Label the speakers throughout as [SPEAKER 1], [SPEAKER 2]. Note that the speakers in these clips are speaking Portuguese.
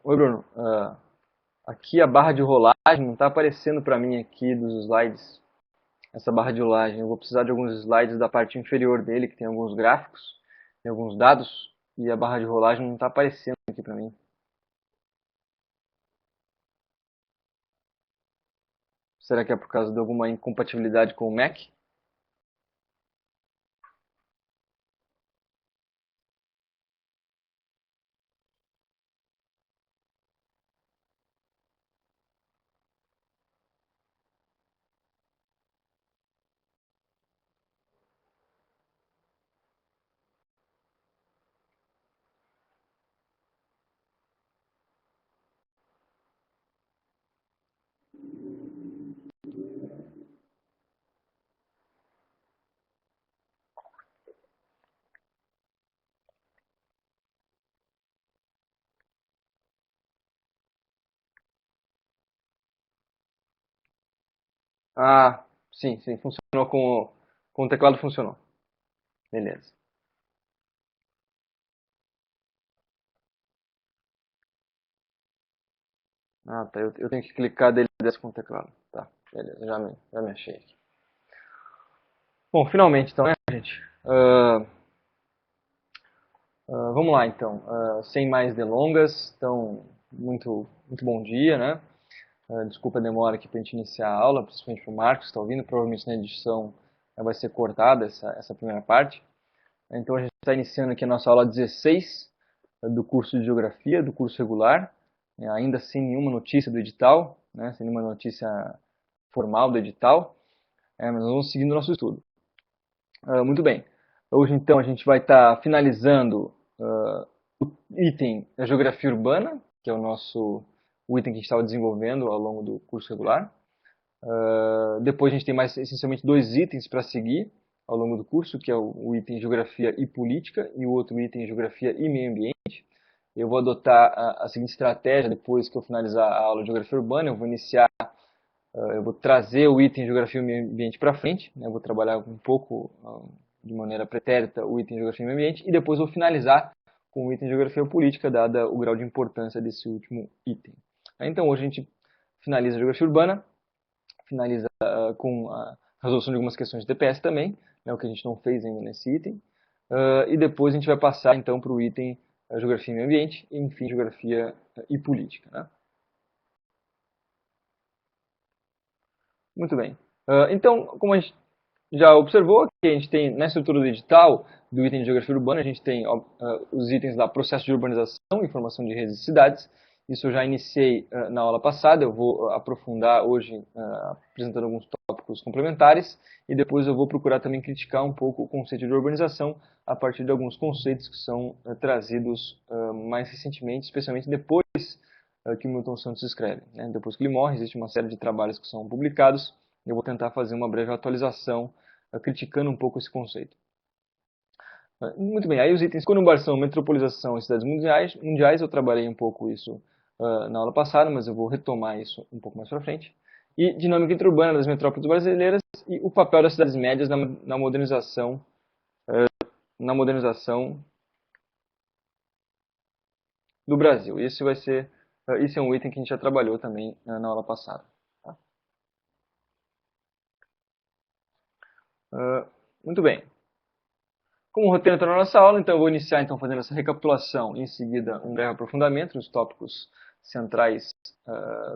[SPEAKER 1] Oi, Bruno. Aqui a barra de rolagem não está aparecendo para mim aqui dos slides. Essa barra de rolagem. Eu vou precisar de alguns slides da parte inferior dele, que tem alguns gráficos, tem alguns dados, e a barra de rolagem não está aparecendo aqui para mim. Será que é por causa de alguma incompatibilidade com o Mac? Ah, sim, sim, funcionou com o teclado, funcionou. Beleza. Ah, tá. Eu tenho que clicar dele desse com o teclado. Tá, beleza, já me achei aqui. Bom, finalmente então, né, gente? Vamos lá então, sem mais delongas, então, muito bom dia, né? Desculpa a demora aqui para a gente iniciar a aula, principalmente para o Marcos que está ouvindo, provavelmente na edição vai ser cortada essa primeira parte. Então a gente está iniciando aqui a nossa aula 16 do curso de Geografia, do curso regular, ainda sem nenhuma notícia do edital, né? Sem nenhuma notícia formal do edital, mas vamos seguindo o nosso estudo. Muito bem. Hoje, então, a gente vai estar finalizando o item da Geografia Urbana, que é o item que a gente estava desenvolvendo ao longo do curso regular. Depois a gente tem mais, essencialmente, dois itens para seguir ao longo do curso, que é o item Geografia e Política e o outro item Geografia e Meio Ambiente. Eu vou adotar a seguinte estratégia depois que eu finalizar a aula de Geografia Urbana. Eu vou trazer o item Geografia e Meio Ambiente para frente, né? Eu vou trabalhar um pouco de maneira pretérita o item Geografia e Meio Ambiente e depois vou finalizar com o item Geografia Política, dada o grau de importância desse último item. Então hoje a gente finaliza a Geografia Urbana, finaliza com a resolução de algumas questões de TPS também, né, o que a gente não fez ainda nesse item, e depois a gente vai passar então para o item Geografia e Meio Ambiente e enfim Geografia e Política. Né? Muito bem. Então, como a gente já observou, que a gente tem na estrutura do edital do item de geografia urbana, a gente tem os itens da processo de urbanização e formação de redes e cidades. Isso eu já iniciei na aula passada, eu vou aprofundar hoje apresentando alguns tópicos complementares e depois eu vou procurar também criticar um pouco o conceito de urbanização a partir de alguns conceitos que são trazidos mais recentemente, especialmente depois que o Milton Santos escreve. Né? Depois que ele morre, existe uma série de trabalhos que são publicados. Eu vou tentar fazer uma breve atualização, criticando um pouco esse conceito. Muito bem, aí os itens conurbação, metropolização e cidades mundiais, eu trabalhei um pouco isso na aula passada, mas eu vou retomar isso um pouco mais para frente. E dinâmica interurbana das metrópoles brasileiras e o papel das cidades médias na modernização do Brasil. Esse é um item que a gente já trabalhou também na aula passada. Tá? Muito bem. Como o roteiro entrou na nossa aula, então eu vou iniciar então fazendo essa recapitulação e em seguida um breve aprofundamento nos tópicos centrais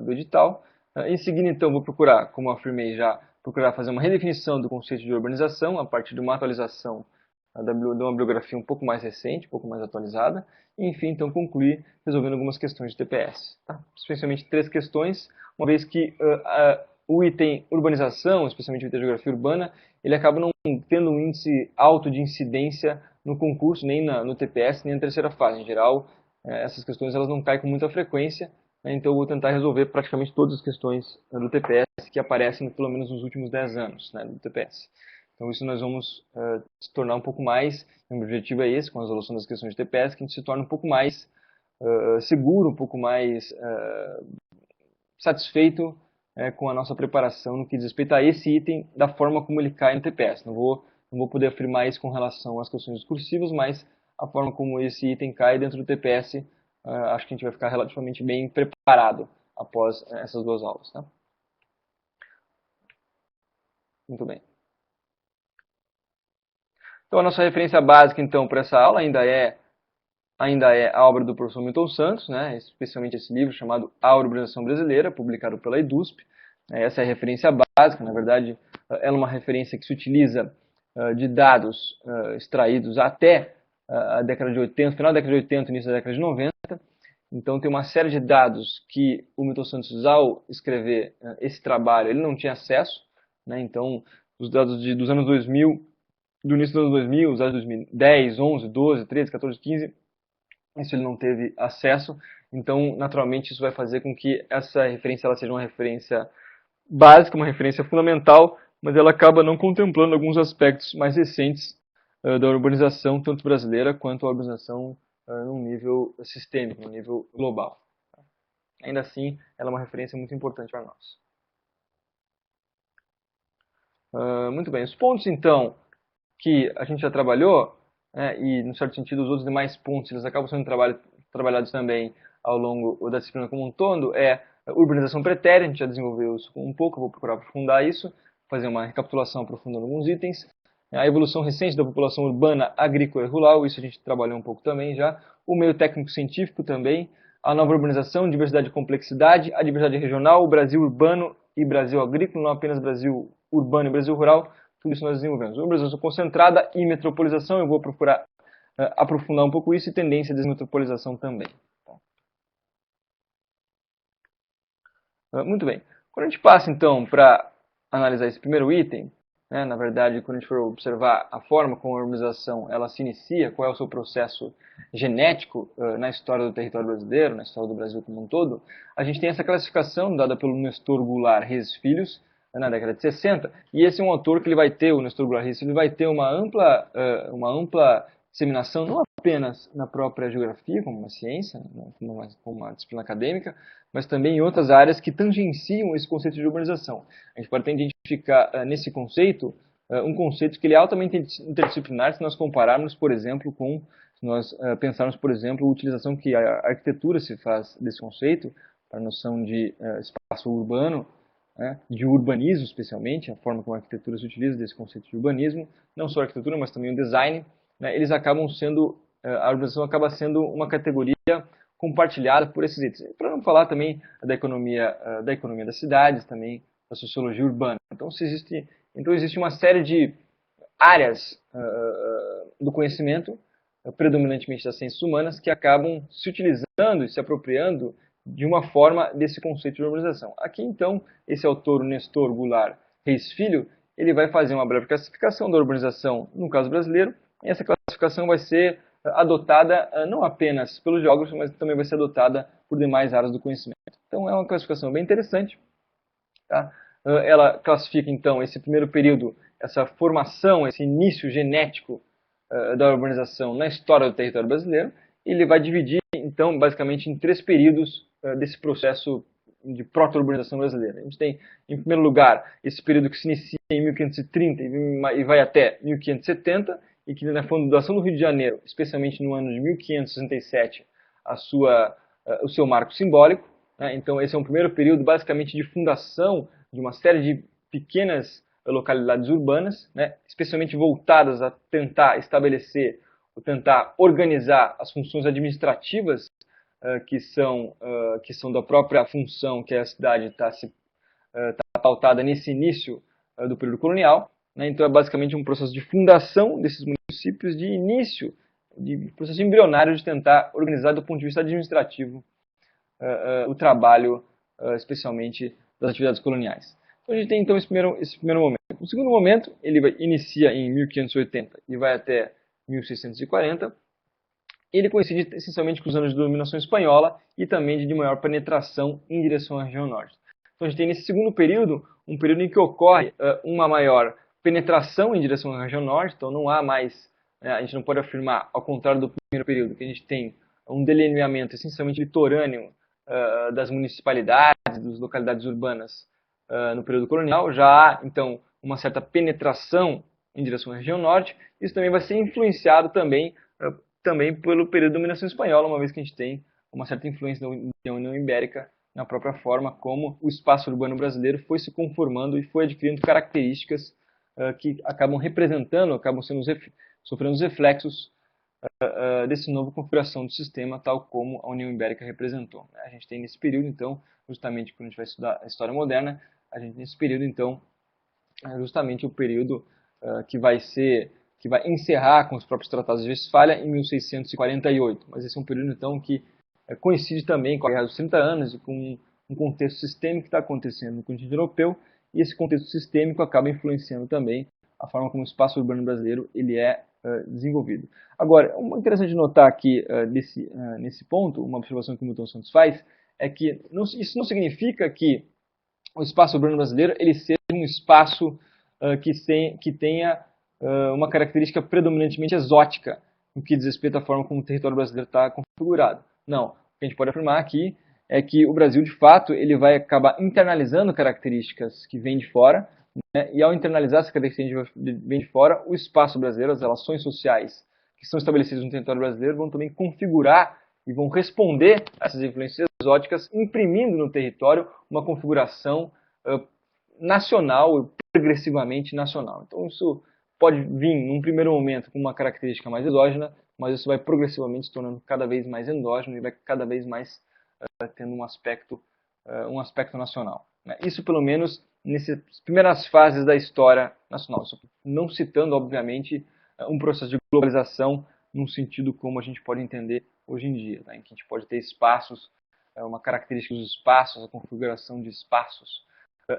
[SPEAKER 1] do edital. Em seguida, então, vou procurar, como eu afirmei já, procurar fazer uma redefinição do conceito de urbanização a partir de uma atualização de uma bibliografia um pouco mais recente, um pouco mais atualizada. E, enfim, então, concluir resolvendo algumas questões de TPS. Tá? Especialmente três questões, uma vez que o item urbanização, especialmente o item geografia urbana, ele acaba não tendo um índice alto de incidência no concurso, nem no TPS, nem na terceira fase. Em geral, essas questões elas não caem com muita frequência, né? Então eu vou tentar resolver praticamente todas as questões do TPS que aparecem pelo menos nos últimos 10 anos, né, do TPS. Então isso nós vamos se tornar um pouco mais, o objetivo é esse, com a resolução das questões de TPS, que a gente se torne um pouco mais seguro, um pouco mais satisfeito com a nossa preparação no que diz respeito a esse item da forma como ele cai no TPS. Não vou poder afirmar isso com relação às questões discursivas, mas a forma como esse item cai dentro do TPS acho que a gente vai ficar relativamente bem preparado após essas 2 aulas. Tá? Muito bem. Então, a nossa referência básica, então, para essa aula ainda é a obra do professor Milton Santos, né, especialmente esse livro chamado A Urbanização Brasileira, publicado pela EDUSP. Essa é a referência básica, na verdade, ela é uma referência que se utiliza de dados extraídos até a década de 80, final da década de 80, início da década de 90. Então, tem uma série de dados que o Milton Santos, ao escrever esse trabalho, ele não tinha acesso. Né, então, os dados dos anos 2000, do início dos anos 2000, os anos 2010, 11, 12, 13, 14, 15, isso ele não teve acesso, então naturalmente isso vai fazer com que essa referência ela seja uma referência básica, uma referência fundamental, mas ela acaba não contemplando alguns aspectos mais recentes da urbanização, tanto brasileira quanto a urbanização num nível sistêmico, num nível global. Ainda assim, ela é uma referência muito importante para nós. Muito bem, os pontos então que a gente já trabalhou, né, e, no certo sentido, os outros demais pontos, eles acabam sendo trabalhados também ao longo da disciplina como um todo, é a urbanização pretérita, a gente já desenvolveu isso um pouco, eu vou procurar aprofundar isso, fazer uma recapitulação aprofundando alguns itens. A evolução recente da população urbana, agrícola e rural, isso a gente trabalhou um pouco também já. O meio técnico-científico também, a nova urbanização, diversidade e complexidade, a diversidade regional, o Brasil urbano e Brasil agrícola, não apenas Brasil urbano e Brasil rural, tudo isso nós desenvolvemos. Urbanização concentrada e metropolização, eu vou procurar aprofundar um pouco isso, e tendência de desmetropolização também. Muito bem. Quando a gente passa, então, para analisar esse primeiro item, né, na verdade, quando a gente for observar a forma como a urbanização ela se inicia, qual é o seu processo genético na história do território brasileiro, na história do Brasil como um todo, a gente tem essa classificação dada pelo Nestor Goulart Reis Filhos, na década de 60, e esse é um autor que ele vai ter, o Nestor Goulart Reis, ele vai ter uma ampla disseminação, não apenas na própria geografia, como uma ciência, como uma disciplina acadêmica, mas também em outras áreas que tangenciam esse conceito de urbanização. A gente pode até identificar nesse conceito um conceito que ele é altamente interdisciplinar se nós compararmos, por exemplo, se nós pensarmos, por exemplo, a utilização que a arquitetura se faz desse conceito, para a noção de espaço urbano, né, de urbanismo especialmente, a forma como a arquitetura se utiliza desse conceito de urbanismo, não só a arquitetura, mas também o design, né, eles acabam sendo, a urbanização acaba sendo uma categoria compartilhada por esses itens. Para não falar também da economia das cidades, também da sociologia urbana. Então existe uma série de áreas do conhecimento, predominantemente das ciências humanas, que acabam se utilizando e se apropriando de uma forma desse conceito de urbanização. Aqui, então, esse autor, Nestor Goulart Reis Filho, ele vai fazer uma breve classificação da urbanização no caso brasileiro, e essa classificação vai ser adotada não apenas pelos geógrafos, mas também vai ser adotada por demais áreas do conhecimento. Então, é uma classificação bem interessante. Tá? Ela classifica, então, esse primeiro período, essa formação, esse início genético da urbanização na história do território brasileiro, e ele vai dividir, então, basicamente em 3 períodos desse processo de proto-urbanização brasileira. A gente tem, em primeiro lugar, esse período que se inicia em 1530 e vai até 1570, e que na fundação do Rio de Janeiro, especialmente no ano de 1567, o seu marco simbólico. Né? Então, esse é um primeiro período, basicamente, de fundação de uma série de pequenas localidades urbanas, né? Especialmente voltadas a tentar estabelecer, ou tentar organizar as funções administrativas que são da própria função que a cidade está pautada nesse início do período colonial. Né? Então, é basicamente um processo de fundação desses municípios, de início, de processo embrionário de tentar organizar do ponto de vista administrativo o trabalho, especialmente das atividades coloniais. Então, a gente tem então esse primeiro momento. O segundo momento, ele inicia em 1580 e vai até 1640. Ele coincide essencialmente com os anos de dominação espanhola e também de maior penetração em direção à região norte. Então, a gente tem nesse segundo período, um período em que ocorre uma maior penetração em direção à região norte, então não há mais, a gente não pode afirmar, ao contrário do primeiro período, que a gente tem um delineamento essencialmente litorâneo das municipalidades, das localidades urbanas no período colonial. Já há, então, uma certa penetração em direção à região norte. Isso também vai ser influenciado também pelo período de dominação espanhola, uma vez que a gente tem uma certa influência da União Ibérica na própria forma como o espaço urbano brasileiro foi se conformando e foi adquirindo características que acabam representando, sofrendo os reflexos desse novo configuração do sistema, tal como a União Ibérica representou. A gente tem nesse período, então, justamente quando a gente vai estudar a história moderna, a gente nesse período, então, é justamente o período que vai encerrar com os próprios tratados de Westfália em 1648. Mas esse é um período, então, que coincide também com a Guerra dos 30 Anos e com um contexto sistêmico que está acontecendo no continente europeu, e esse contexto sistêmico acaba influenciando também a forma como o espaço urbano brasileiro ele é desenvolvido. Agora, o interessante notar aqui nesse ponto, uma observação que o Milton Santos faz, é que isso não significa que o espaço urbano brasileiro ele seja um espaço que tenha uma característica predominantemente exótica no que diz respeito à forma como o território brasileiro está configurado. Não, o que a gente pode afirmar aqui é que o Brasil, de fato, ele vai acabar internalizando características que vêm de fora, né? E ao internalizar essas características que vêm de fora, o espaço brasileiro, as relações sociais que são estabelecidas no território brasileiro vão também configurar e vão responder a essas influências exóticas, imprimindo no território uma configuração nacional, progressivamente nacional. Então isso pode vir, num primeiro momento, com uma característica mais exógena, mas isso vai progressivamente se tornando cada vez mais endógeno e vai cada vez mais tendo um aspecto nacional. Né? Isso, pelo menos, nessas primeiras fases da história nacional. Não citando, obviamente, um processo de globalização num sentido como a gente pode entender hoje em dia, né? Em que a gente pode ter espaços, uma característica dos espaços, a configuração de espaços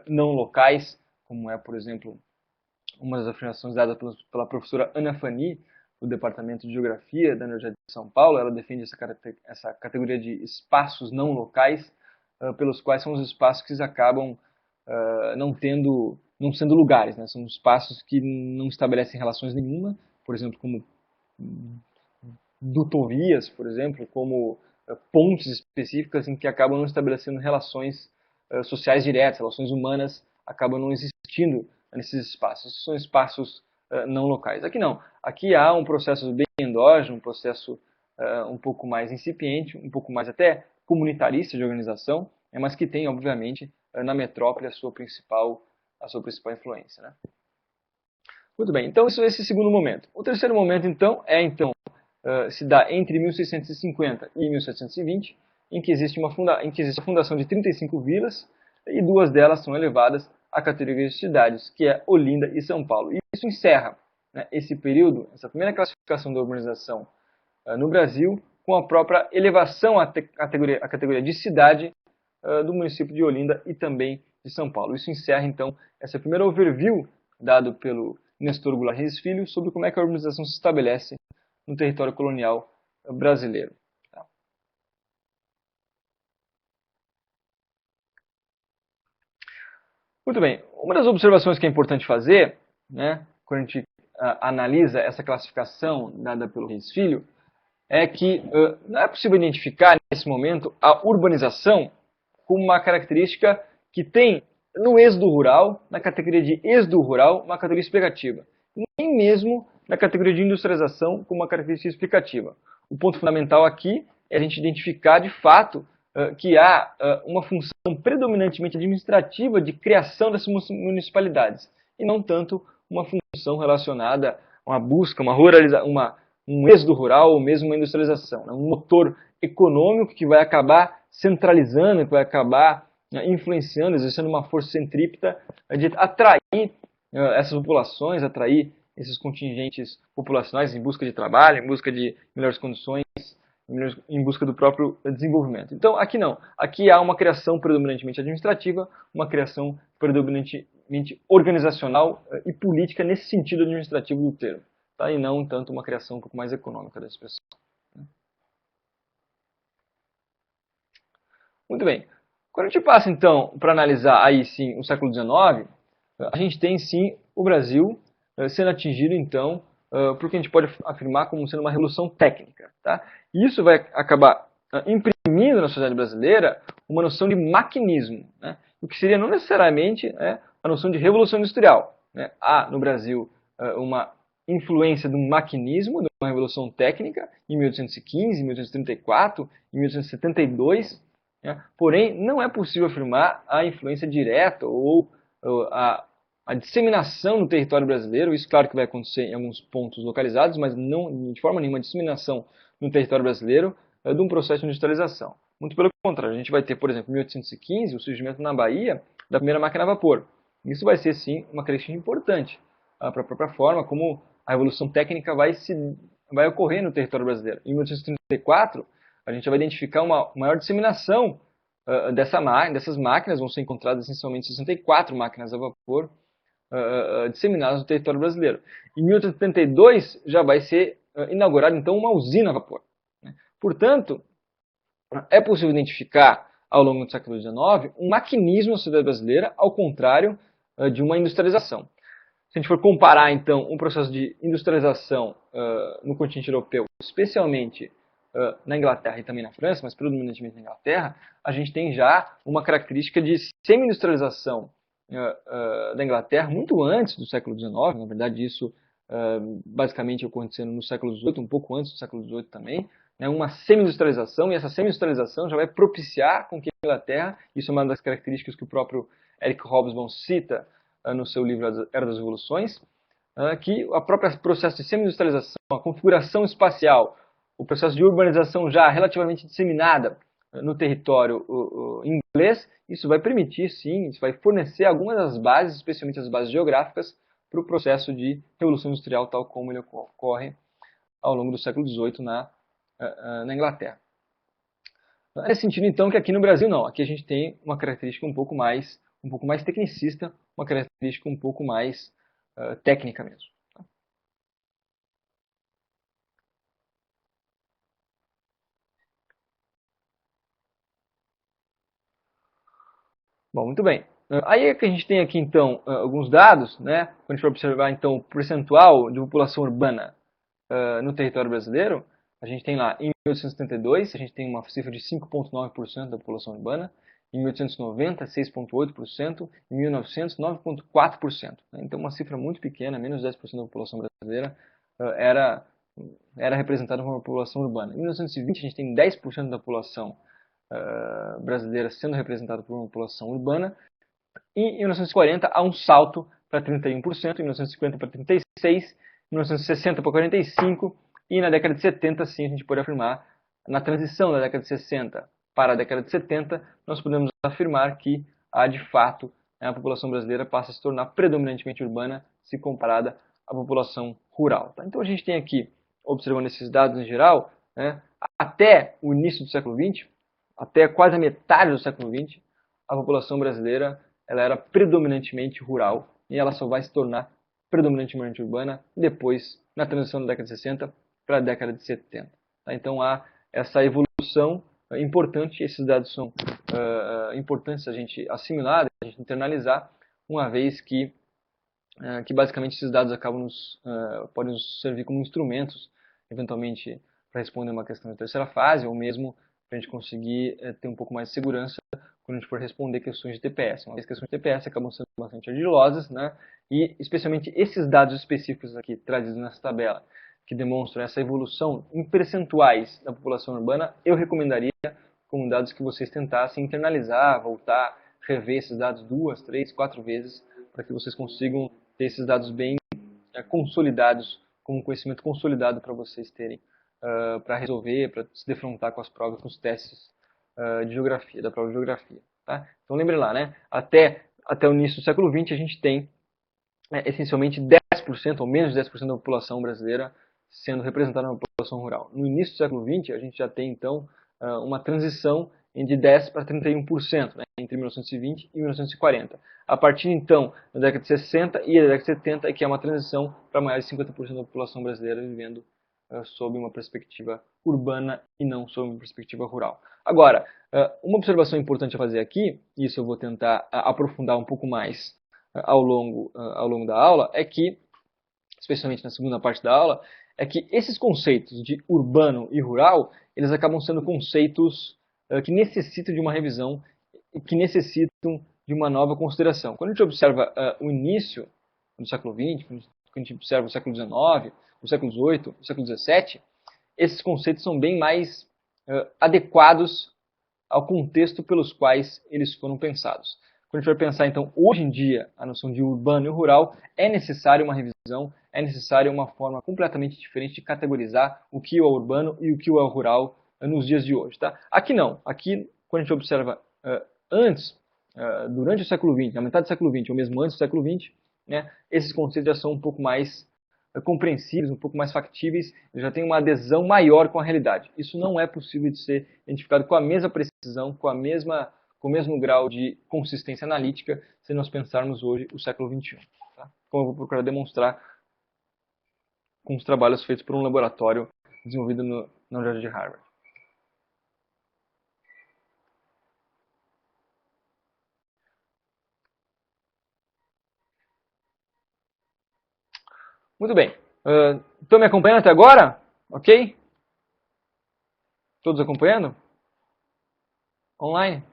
[SPEAKER 1] não locais, como é, por exemplo, uma das afirmações dadas pela professora Ana Fani, do Departamento de Geografia da Universidade de São Paulo. Ela defende essa categoria de espaços não locais, pelos quais são os espaços que acabam não sendo lugares, né? São espaços que não estabelecem relações nenhuma, por exemplo, como dutovias, por exemplo, como pontes específicas em que acabam não estabelecendo relações sociais diretas, relações humanas acabam não existindo nesses espaços. São espaços não locais. Aqui não. Aqui há um processo bem endógeno, um processo um pouco mais incipiente, um pouco mais até comunitarista de organização, mas que tem, obviamente, na metrópole a sua principal influência. Né? Muito bem, então esse é esse segundo momento. O terceiro momento, então, se dá entre 1650 e 1720, em que existe a fundação de 35 vilas, e duas delas são elevadas à categoria de cidades, que é Olinda e São Paulo. E isso encerra, né, esse período, essa primeira classificação da urbanização no Brasil, com a própria elevação à categoria de cidade do município de Olinda e também de São Paulo. Isso encerra, então, essa primeira overview dado pelo Nestor Goulart Reis Filho sobre como é que a urbanização se estabelece no território colonial brasileiro. Tá? Muito bem, uma das observações que é importante fazer, né, quando a gente analisa essa classificação dada pelo Reis Filho, é que não é possível identificar, nesse momento, a urbanização como uma característica que tem, no êxodo rural, na categoria de êxodo rural, uma categoria explicativa. Nem mesmo na categoria de industrialização como uma característica explicativa. O ponto fundamental aqui é a gente identificar, de fato, que há uma função predominantemente administrativa de criação dessas municipalidades, e não tanto uma função relacionada a uma busca, um êxodo rural ou mesmo uma industrialização. Um motor econômico que vai acabar centralizando, que vai acabar influenciando, exercendo uma força centrípeta de atrair essas populações, atrair esses contingentes populacionais em busca de trabalho, em busca de melhores condições, em busca do próprio desenvolvimento. Então, aqui não. Aqui há uma criação predominantemente administrativa, uma criação predominantemente organizacional e política nesse sentido administrativo do termo, tá? E não tanto uma criação um pouco mais econômica da expressão. Muito bem. Quando a gente passa, então, para analisar aí sim o século XIX, a gente tem sim o Brasil sendo atingido, então, por que a gente pode afirmar como sendo uma revolução técnica. Tá? E isso vai acabar imprimindo na sociedade brasileira uma noção de maquinismo, né? O que seria não necessariamente a noção de revolução industrial. Né? Há no Brasil uma influência do maquinismo, de uma revolução técnica, em 1815, 1834, em 1872, né? Porém, não é possível afirmar a influência direta ou a disseminação no território brasileiro. Isso, claro, que vai acontecer em alguns pontos localizados, mas não de forma nenhuma disseminação no território brasileiro de um processo de industrialização. Muito pelo contrário, a gente vai ter, por exemplo, em 1815, o surgimento na Bahia da primeira máquina a vapor. Isso vai ser, sim, uma característica importante para a própria forma como a revolução técnica vai ocorrer no território brasileiro. Em 1834, a gente vai identificar uma maior disseminação dessas máquinas. Vão ser encontradas essencialmente 64 máquinas a vapor disseminadas no território brasileiro. Em 1872 já vai ser inaugurada então uma usina a vapor. Né? Portanto, é possível identificar ao longo do século XIX um maquinismo na sociedade brasileira, ao contrário de uma industrialização. Se a gente for comparar, então, um processo de industrialização no continente europeu, especialmente na Inglaterra e também na França, mas predominantemente na Inglaterra, a gente tem já uma característica de semi-industrialização da Inglaterra muito antes do século XIX. Na verdade, isso basicamente acontecendo no século XVIII, um pouco antes do século XVIII também, né, uma semi-industrialização, e essa semi-industrialização já vai propiciar com que a Inglaterra, isso é uma das características que o próprio Eric Hobsbawm cita no seu livro Era das Revoluções, que o próprio processo de semi-industrialização, a configuração espacial, o processo de urbanização já relativamente disseminada no território inglês, isso vai permitir, sim, isso vai fornecer algumas das bases, especialmente as bases geográficas, para o processo de revolução industrial tal como ele ocorre ao longo do século XVIII na Inglaterra. É nesse sentido, então, que aqui no Brasil não. Aqui a gente tem uma característica um pouco mais tecnicista, uma característica um pouco mais técnica mesmo. Bom, muito bem. Aí é que a gente tem aqui, então, alguns dados, né? Quando a gente for observar, então, o percentual de população urbana no território brasileiro, a gente tem lá, em 1872, a gente tem uma cifra de 5,9% da população urbana, em 1890, 6,8%, em 1900, 9,4%. Então, uma cifra muito pequena, menos de 10% da população brasileira era representada por uma população urbana. Em 1920, a gente tem 10% da população brasileira sendo representada por uma população urbana, e em 1940 há um salto para 31%, em 1950 para 36%, em 1960 para 45%, e na década de 70, sim, a gente pode afirmar, na transição da década de 60 para a década de 70, nós podemos afirmar que, de fato, a população brasileira passa a se tornar predominantemente urbana se comparada à população rural. Tá? Então a gente tem aqui, observando esses dados em geral, né, até o início do século XX, até quase a metade do século XX, a população brasileira ela era predominantemente rural e ela só vai se tornar predominantemente urbana depois, na transição da década de 60 para a década de 70. Tá? Então há essa evolução importante, esses dados são importantes a gente assimilar, a gente internalizar, uma vez que basicamente esses dados acabam podem nos servir como instrumentos, eventualmente, para responder uma questão de terceira fase, ou mesmo para a gente conseguir ter um pouco mais de segurança quando a gente for responder questões de TPS. As questões de TPS acabam sendo bastante ardilosas, né? E especialmente esses dados específicos aqui trazidos nessa tabela, que demonstram essa evolução em percentuais da população urbana, eu recomendaria como dados que vocês tentassem internalizar, voltar, rever esses dados 2, 3, 4 vezes, para que vocês consigam ter esses dados bem consolidados, como um conhecimento consolidado para vocês terem, para resolver, para se defrontar com as provas, com os testes de geografia, da prova de geografia. Tá? Então lembre lá, né? Até o início do século XX a gente tem essencialmente 10% ou menos de 10% da população brasileira sendo representada na população rural. No início do século XX a gente já tem então uma transição de 10% para 31%, né, entre 1920 e 1940. A partir então da década de 60 e da década de 70 é que é uma transição para mais de 50% da população brasileira vivendo sob uma perspectiva urbana e não sob uma perspectiva rural. Agora, uma observação importante a fazer aqui, e isso eu vou tentar aprofundar um pouco mais ao longo da aula, é que, especialmente na segunda parte da aula, é que esses conceitos de urbano e rural, eles acabam sendo conceitos que necessitam de uma revisão, que necessitam de uma nova consideração. Quando a gente observa o início do século XX, quando que a gente observa no século XIX, no século XVIII, no século XVII, esses conceitos são bem mais adequados ao contexto pelos quais eles foram pensados. Quando a gente vai pensar, então, hoje em dia, a noção de urbano e rural, é necessária uma revisão, é necessária uma forma completamente diferente de categorizar o que é urbano e o que é rural nos dias de hoje. Tá? Aqui não. Aqui, quando a gente observa antes, durante o século XX, na metade do século XX, ou mesmo antes do século XX, né, esses conceitos já são um pouco mais compreensíveis, um pouco mais factíveis, já tem uma adesão maior com a realidade. Isso não é possível de ser identificado com a mesma precisão, com o mesmo grau de consistência analítica, se nós pensarmos hoje o século XXI. Tá? Como eu vou procurar demonstrar com os trabalhos feitos por um laboratório desenvolvido na Universidade de Harvard. Muito bem. Estão me acompanhando até agora? Ok? Todos acompanhando? Online?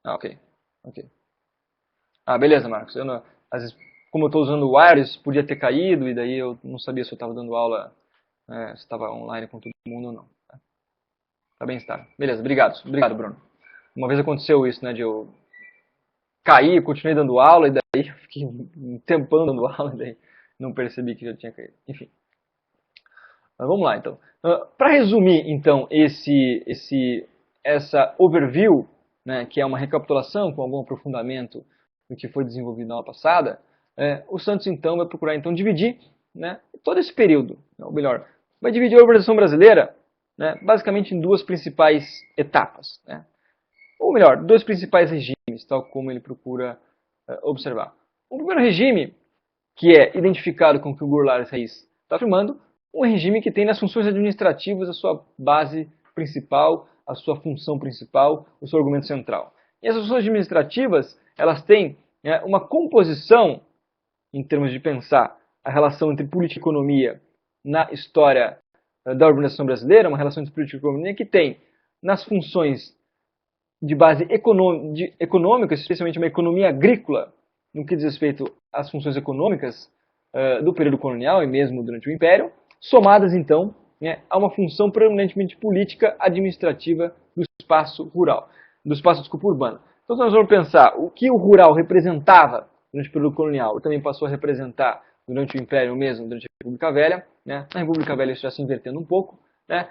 [SPEAKER 1] Ah, ok. Ok. Ah, beleza, Marcos. Às vezes, como eu estou usando o Wireless, podia ter caído e daí eu não sabia se eu estava dando aula, se estava online com todo mundo ou não. Tá bem estável. Beleza, obrigado. Obrigado, Bruno. Uma vez aconteceu isso, né, de eu cair, continuei dando aula e daí eu fiquei um tempão dando aula e daí não percebi que já tinha caído. Enfim. Mas vamos lá, então. Para resumir, então, essa overview, né, que é uma recapitulação com algum aprofundamento do que foi desenvolvido na aula passada, o Santos, então, vai procurar então, dividir, né, todo esse período, ou melhor, vai dividir a urbanização brasileira, né, basicamente em duas principais etapas. Né, ou melhor, dois principais regimes, tal como ele procura observar. O primeiro regime, que é identificado com o que o Goulart Reis está afirmando, um regime que tem nas funções administrativas a sua base principal, a sua função principal, o seu argumento central. E essas funções administrativas, elas têm uma composição, em termos de pensar a relação entre política e economia na história da urbanização brasileira, uma relação entre política e economia que tem nas funções de base econômica, especialmente uma economia agrícola, no que diz respeito às funções econômicas do período colonial e mesmo durante o Império, somadas então a uma função predominantemente política administrativa do espaço rural, do espaço, desculpa, urbano. Então, se nós vamos pensar o que o rural representava durante o período colonial e também passou a representar durante o Império mesmo, durante a República Velha, né? Na República Velha isso já se invertendo um pouco, né?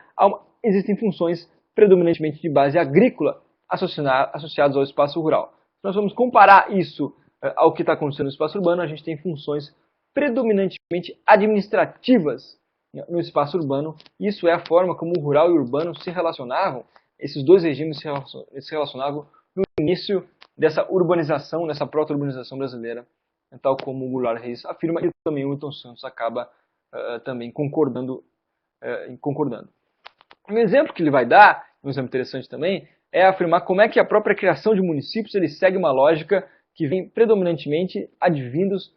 [SPEAKER 1] Existem funções predominantemente de base agrícola associados ao espaço rural. Se nós vamos comparar isso ao que está acontecendo no espaço urbano, a gente tem funções predominantemente administrativas no espaço urbano. Isso é a forma como o rural e o urbano se relacionavam, esses dois regimes se relacionavam no início dessa urbanização, dessa proto-urbanização brasileira, tal como o Goulart Reis afirma e também o Milton Santos acaba também concordando. Um exemplo que ele vai dar, um exemplo interessante também, é afirmar como é que a própria criação de municípios ele segue uma lógica que vem predominantemente advindos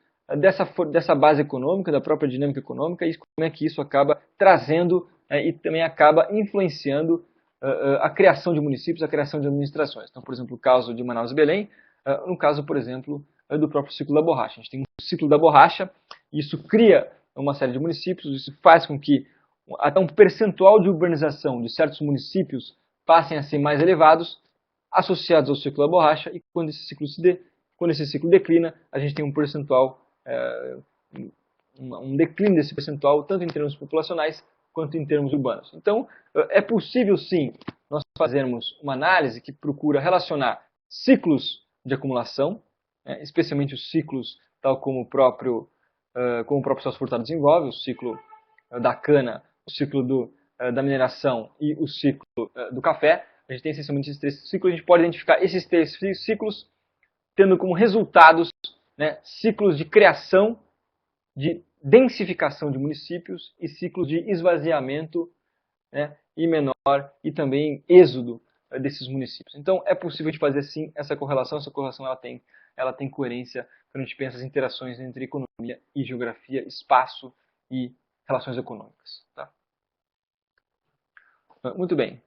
[SPEAKER 1] dessa base econômica, da própria dinâmica econômica, e como é que isso acaba trazendo e também acaba influenciando a criação de municípios, a criação de administrações. Então, por exemplo, o caso de Manaus e Belém, no caso, por exemplo, do próprio ciclo da borracha. A gente tem um ciclo da borracha, e isso cria uma série de municípios, isso faz com que até um percentual de urbanização de certos municípios passem a ser mais elevados, associados ao ciclo da borracha, e quando esse ciclo declina, a gente tem um percentual, um declínio desse percentual, tanto em termos populacionais quanto em termos urbanos. Então, é possível sim nós fazermos uma análise que procura relacionar ciclos de acumulação, especialmente os ciclos tal como o próprio Celso Furtado desenvolve, o ciclo da cana, o ciclo da mineração e o ciclo do café. A gente tem essencialmente esses três ciclos. A gente pode identificar esses três ciclos tendo como resultados ciclos de criação, de densificação de municípios e ciclos de esvaziamento e menor e também êxodo desses municípios. Então é possível de fazer sim essa correlação. Essa correlação ela tem coerência quando a gente pensa as interações entre economia e geografia, espaço e relações econômicas. Tá? Muito bem.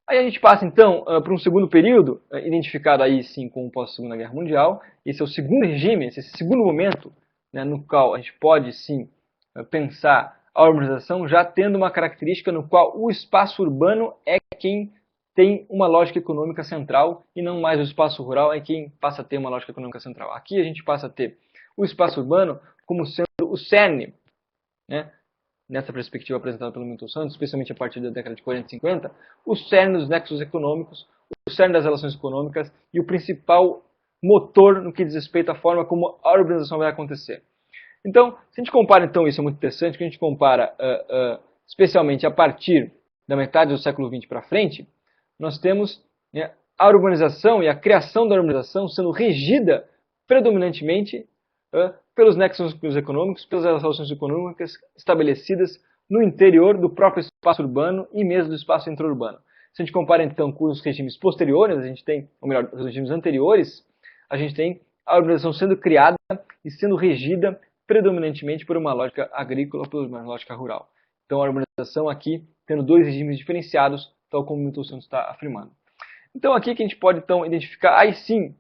[SPEAKER 1] Aí a gente passa então para um segundo período, identificado aí sim com o pós-Segunda Guerra Mundial. Esse é o segundo regime, esse segundo momento, né, no qual a gente pode sim pensar a urbanização já tendo uma característica no qual o espaço urbano é quem tem uma lógica econômica central e não mais o espaço rural é quem passa a ter uma lógica econômica central. Aqui a gente passa a ter o espaço urbano como sendo o cerne, né, nessa perspectiva apresentada pelo Milton Santos, especialmente a partir da década de 40 e 50, o cerne dos nexos econômicos, o cerne das relações econômicas e o principal motor no que diz respeito à forma como a urbanização vai acontecer. Então, se a gente compara, então, isso é muito interessante, que a gente compara especialmente a partir da metade do século XX para frente, nós temos, né, a urbanização e a criação da urbanização sendo regida predominantemente pelos nexos econômicos, pelas relações econômicas estabelecidas no interior do próprio espaço urbano e mesmo do espaço intra-urbano. Se a gente compara então com os regimes posteriores, a gente tem, ou melhor, os regimes anteriores, a gente tem a urbanização sendo criada e sendo regida predominantemente por uma lógica agrícola, por uma lógica rural. Então a urbanização aqui tendo dois regimes diferenciados, tal como o Milton Santos está afirmando. Então aqui que a gente pode então identificar, aí sim,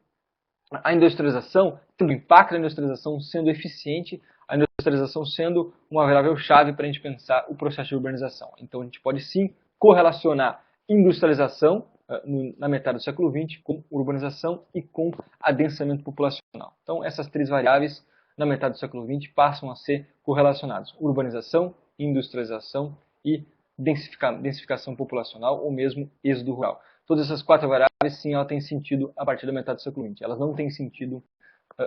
[SPEAKER 1] a industrialização, tendo impacto da industrialização sendo eficiente, a industrialização sendo uma variável chave para a gente pensar o processo de urbanização. Então a gente pode sim correlacionar industrialização na metade do século XX com urbanização e com adensamento populacional. Então essas três variáveis na metade do século XX passam a ser correlacionadas: urbanização, industrialização e densificação populacional ou mesmo êxodo rural. Todas essas quatro variáveis, sim, elas têm sentido a partir da metade do século XX. Elas não têm sentido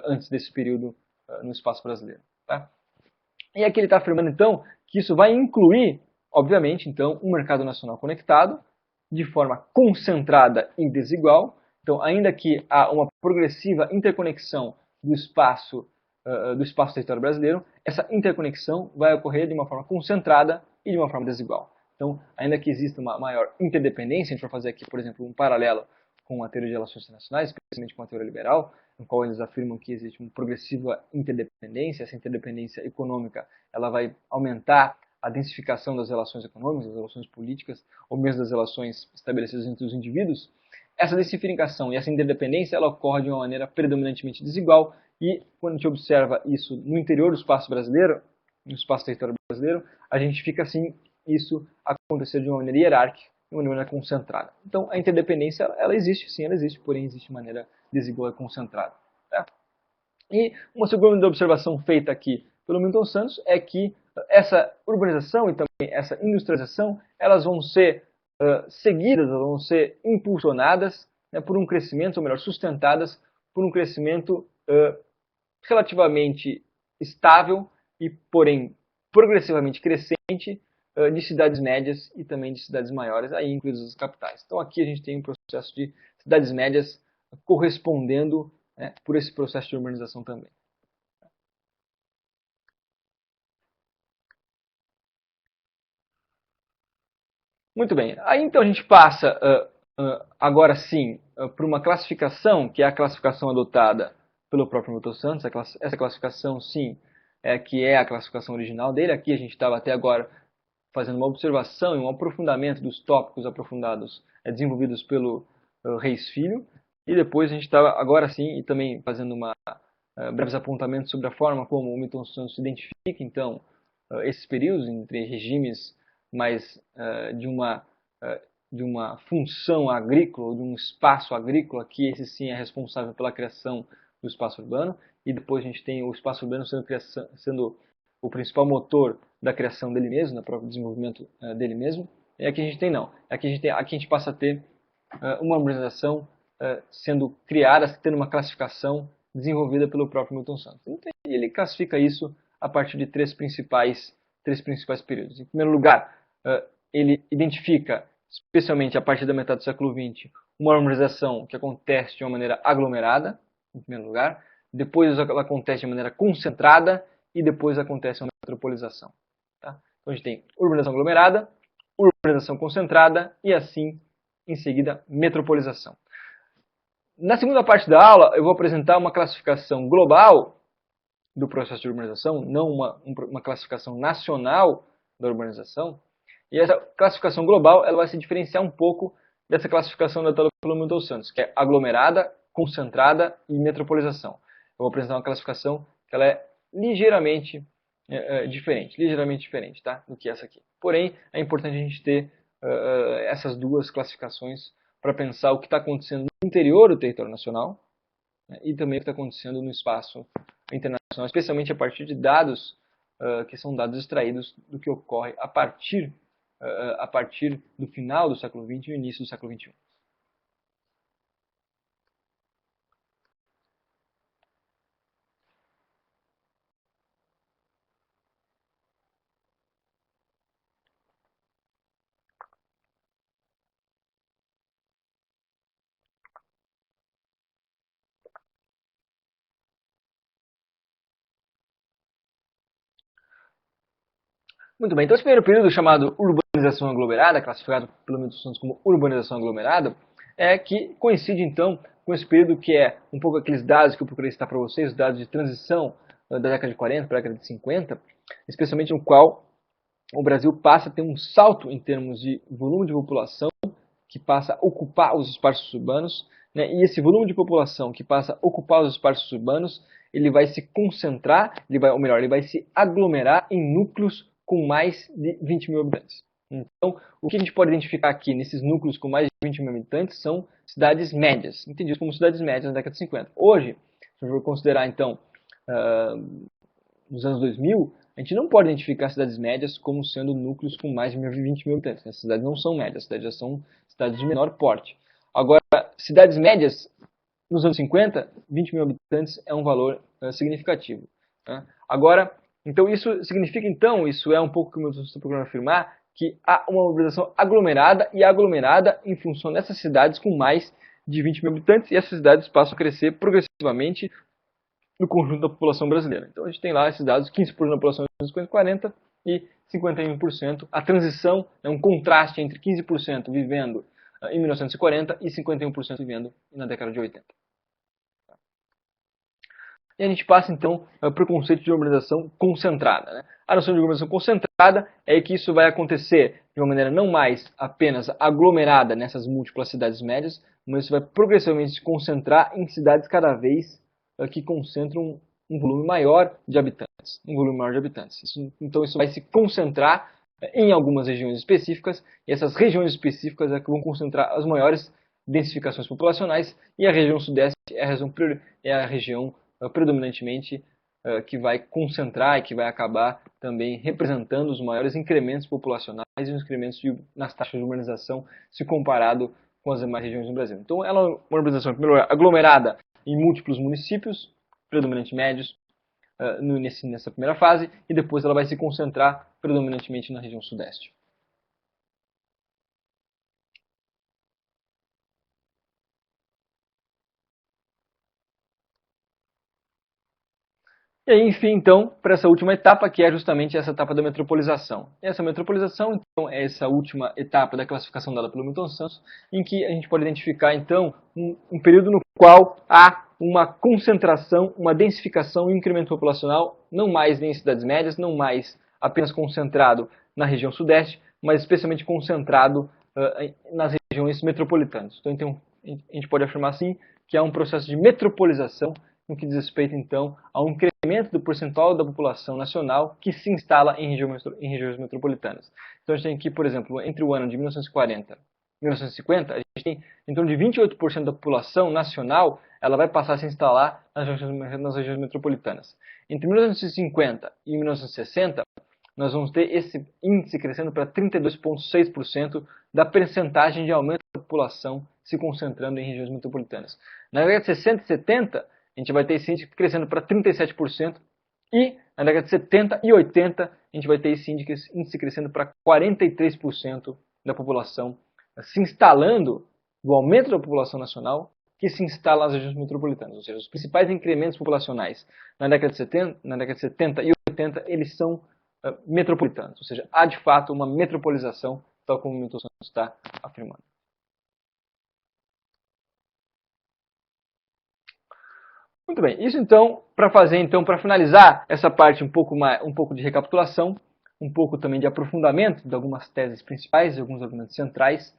[SPEAKER 1] antes desse período no espaço brasileiro. Tá? E aqui ele está afirmando, então, que isso vai incluir, obviamente, então, um mercado nacional conectado, de forma concentrada e desigual. Então, ainda que há uma progressiva interconexão do espaço território brasileiro, essa interconexão vai ocorrer de uma forma concentrada e de uma forma desigual. Então, ainda que exista uma maior interdependência, a gente vai fazer aqui, por exemplo, um paralelo com a teoria de relações internacionais, especialmente com a teoria liberal, no qual eles afirmam que existe uma progressiva interdependência. Essa interdependência econômica ela vai aumentar a densificação das relações econômicas, das relações políticas, ou mesmo das relações estabelecidas entre os indivíduos. Essa densificação e essa interdependência ela ocorre de uma maneira predominantemente desigual e, quando a gente observa isso no interior do espaço brasileiro, no espaço território brasileiro, a gente fica assim, isso acontecer de uma maneira hierárquica, de uma maneira concentrada. Então, a interdependência, ela existe, sim, ela existe, porém existe de maneira desigual e concentrada. Tá? E uma segunda observação feita aqui pelo Milton Santos é que essa urbanização e também essa industrialização, elas vão ser seguidas, elas vão ser impulsionadas, né, por um crescimento, ou melhor, sustentadas por um crescimento relativamente estável e, porém, progressivamente crescente de cidades médias e também de cidades maiores, aí incluídas as capitais. Então aqui a gente tem um processo de cidades médias correspondendo, né, por esse processo de urbanização também. Muito bem, aí então a gente passa agora sim para uma classificação, que é a classificação adotada pelo próprio Milton Santos. Essa classificação, sim, que é a classificação original dele. Aqui a gente estava até agora fazendo uma observação e um aprofundamento dos tópicos aprofundados desenvolvidos pelo Reis Filho. E depois a gente estava agora sim e também fazendo breves apontamentos sobre a forma como o Milton Santos identifica então esses períodos entre regimes mais de uma função agrícola, de um espaço agrícola, que esse sim é responsável pela criação do espaço urbano, e depois a gente tem o espaço urbano sendo o principal motor da criação dele mesmo, do próprio desenvolvimento dele mesmo. E aqui a gente tem não. Aqui a gente passa a ter uma urbanização sendo criada, tendo uma classificação desenvolvida pelo próprio Milton Santos. Então, ele classifica isso a partir de três principais períodos. Em primeiro lugar, ele identifica, especialmente a partir da metade do século XX, uma urbanização que acontece de uma maneira aglomerada, em primeiro lugar. Depois ela acontece de maneira concentrada e depois acontece uma metropolização. Tá? Então a gente tem urbanização aglomerada, urbanização concentrada e assim, em seguida, metropolização. Na segunda parte da aula, eu vou apresentar uma classificação global do processo de urbanização, não uma classificação nacional da urbanização. E essa classificação global ela vai se diferenciar um pouco dessa classificação da tabela pelo Milton Santos, que é aglomerada, concentrada e metropolização. Eu vou apresentar uma classificação que ela é ligeiramente diferente, tá? Do que essa aqui. Porém, é importante a gente ter essas duas classificações para pensar o que está acontecendo no interior do território nacional, né, e também o que está acontecendo no espaço internacional, especialmente a partir de dados que são dados extraídos do que ocorre a partir do final do século XX e início do século XXI. Muito bem, então esse primeiro período chamado urbanização aglomerada, classificado pelo Milton Santos como urbanização aglomerada, é que coincide então com esse período que é um pouco aqueles dados que eu procurei citar para vocês, os dados de transição da década de 40 para a década de 50, especialmente no qual o Brasil passa a ter um salto em termos de volume de população que passa a ocupar os espaços urbanos, né? E esse volume de população que passa a ocupar os espaços urbanos, ele vai se concentrar, ele vai se aglomerar em núcleos com mais de 20 mil habitantes. Então, o que a gente pode identificar aqui nesses núcleos com mais de 20 mil habitantes são cidades médias, entendidas como cidades médias na década de 50. Hoje, se eu for considerar então, nos anos 2000, a gente não pode identificar cidades médias como sendo núcleos com mais de 20 mil habitantes. Essas cidades não são médias, as cidades já são cidades de menor porte. Agora, cidades médias, nos anos 50, 20 mil habitantes é um valor significativo. Né? Agora, então isso significa, isso é um pouco como eu estou procurando afirmar, que há uma urbanização aglomerada e aglomerada em função dessas cidades com mais de 20 mil habitantes, e essas cidades passam a crescer progressivamente no conjunto da população brasileira. Então a gente tem lá esses dados, 15% da população em 1940 e 51%. A transição é um contraste entre 15% vivendo em 1940 e 51% vivendo na década de 80. E a gente passa então para o conceito de urbanização concentrada. Né? A noção de urbanização concentrada é que isso vai acontecer de uma maneira não mais apenas aglomerada nessas múltiplas cidades médias, mas isso vai progressivamente se concentrar em cidades cada vez que concentram um volume maior de habitantes. Então isso vai se concentrar em algumas regiões específicas, e essas regiões específicas é que vão concentrar as maiores densificações populacionais, e a região sudeste é a região predominantemente que vai concentrar e que vai acabar também representando os maiores incrementos populacionais e os incrementos nas taxas de urbanização se comparado com as demais regiões do Brasil. Então ela é uma urbanização primeiro aglomerada em múltiplos municípios, predominantemente médios, nessa primeira fase, e depois ela vai se concentrar predominantemente na região sudeste. E aí, enfim, então, para essa última etapa, que é justamente essa etapa da metropolização. E essa metropolização, então, é essa última etapa da classificação dada pelo Milton Santos, em que a gente pode identificar, então, um período no qual há uma concentração, uma densificação e um incremento populacional, não mais em cidades médias, não mais apenas concentrado na região sudeste, mas especialmente concentrado nas regiões metropolitanas. Então, a gente pode afirmar assim que há um processo de metropolização no que diz respeito, então, a um incremento do percentual da população nacional que se instala em regiões metropolitanas. Então, a gente tem aqui, por exemplo, entre o ano de 1940 e 1950, a gente tem em torno de 28% da população nacional, ela vai passar a se instalar nas regiões metropolitanas. Entre 1950 e 1960, nós vamos ter esse índice crescendo para 32,6% da percentagem de aumento da população se concentrando em regiões metropolitanas. Na década de 60 e 70, a gente vai ter esse índice crescendo para 37%, e na década de 70 e 80, a gente vai ter esse índice crescendo para 43% da população se instalando, do aumento da população nacional, que se instala nas regiões metropolitanas. Ou seja, os principais incrementos populacionais na década de 70 e 80, eles são metropolitanos. Ou seja, há de fato uma metropolização, tal como o Milton Santos está afirmando. Muito bem, isso então, para finalizar essa parte um pouco de recapitulação, um pouco também de aprofundamento de algumas teses principais, de alguns argumentos centrais,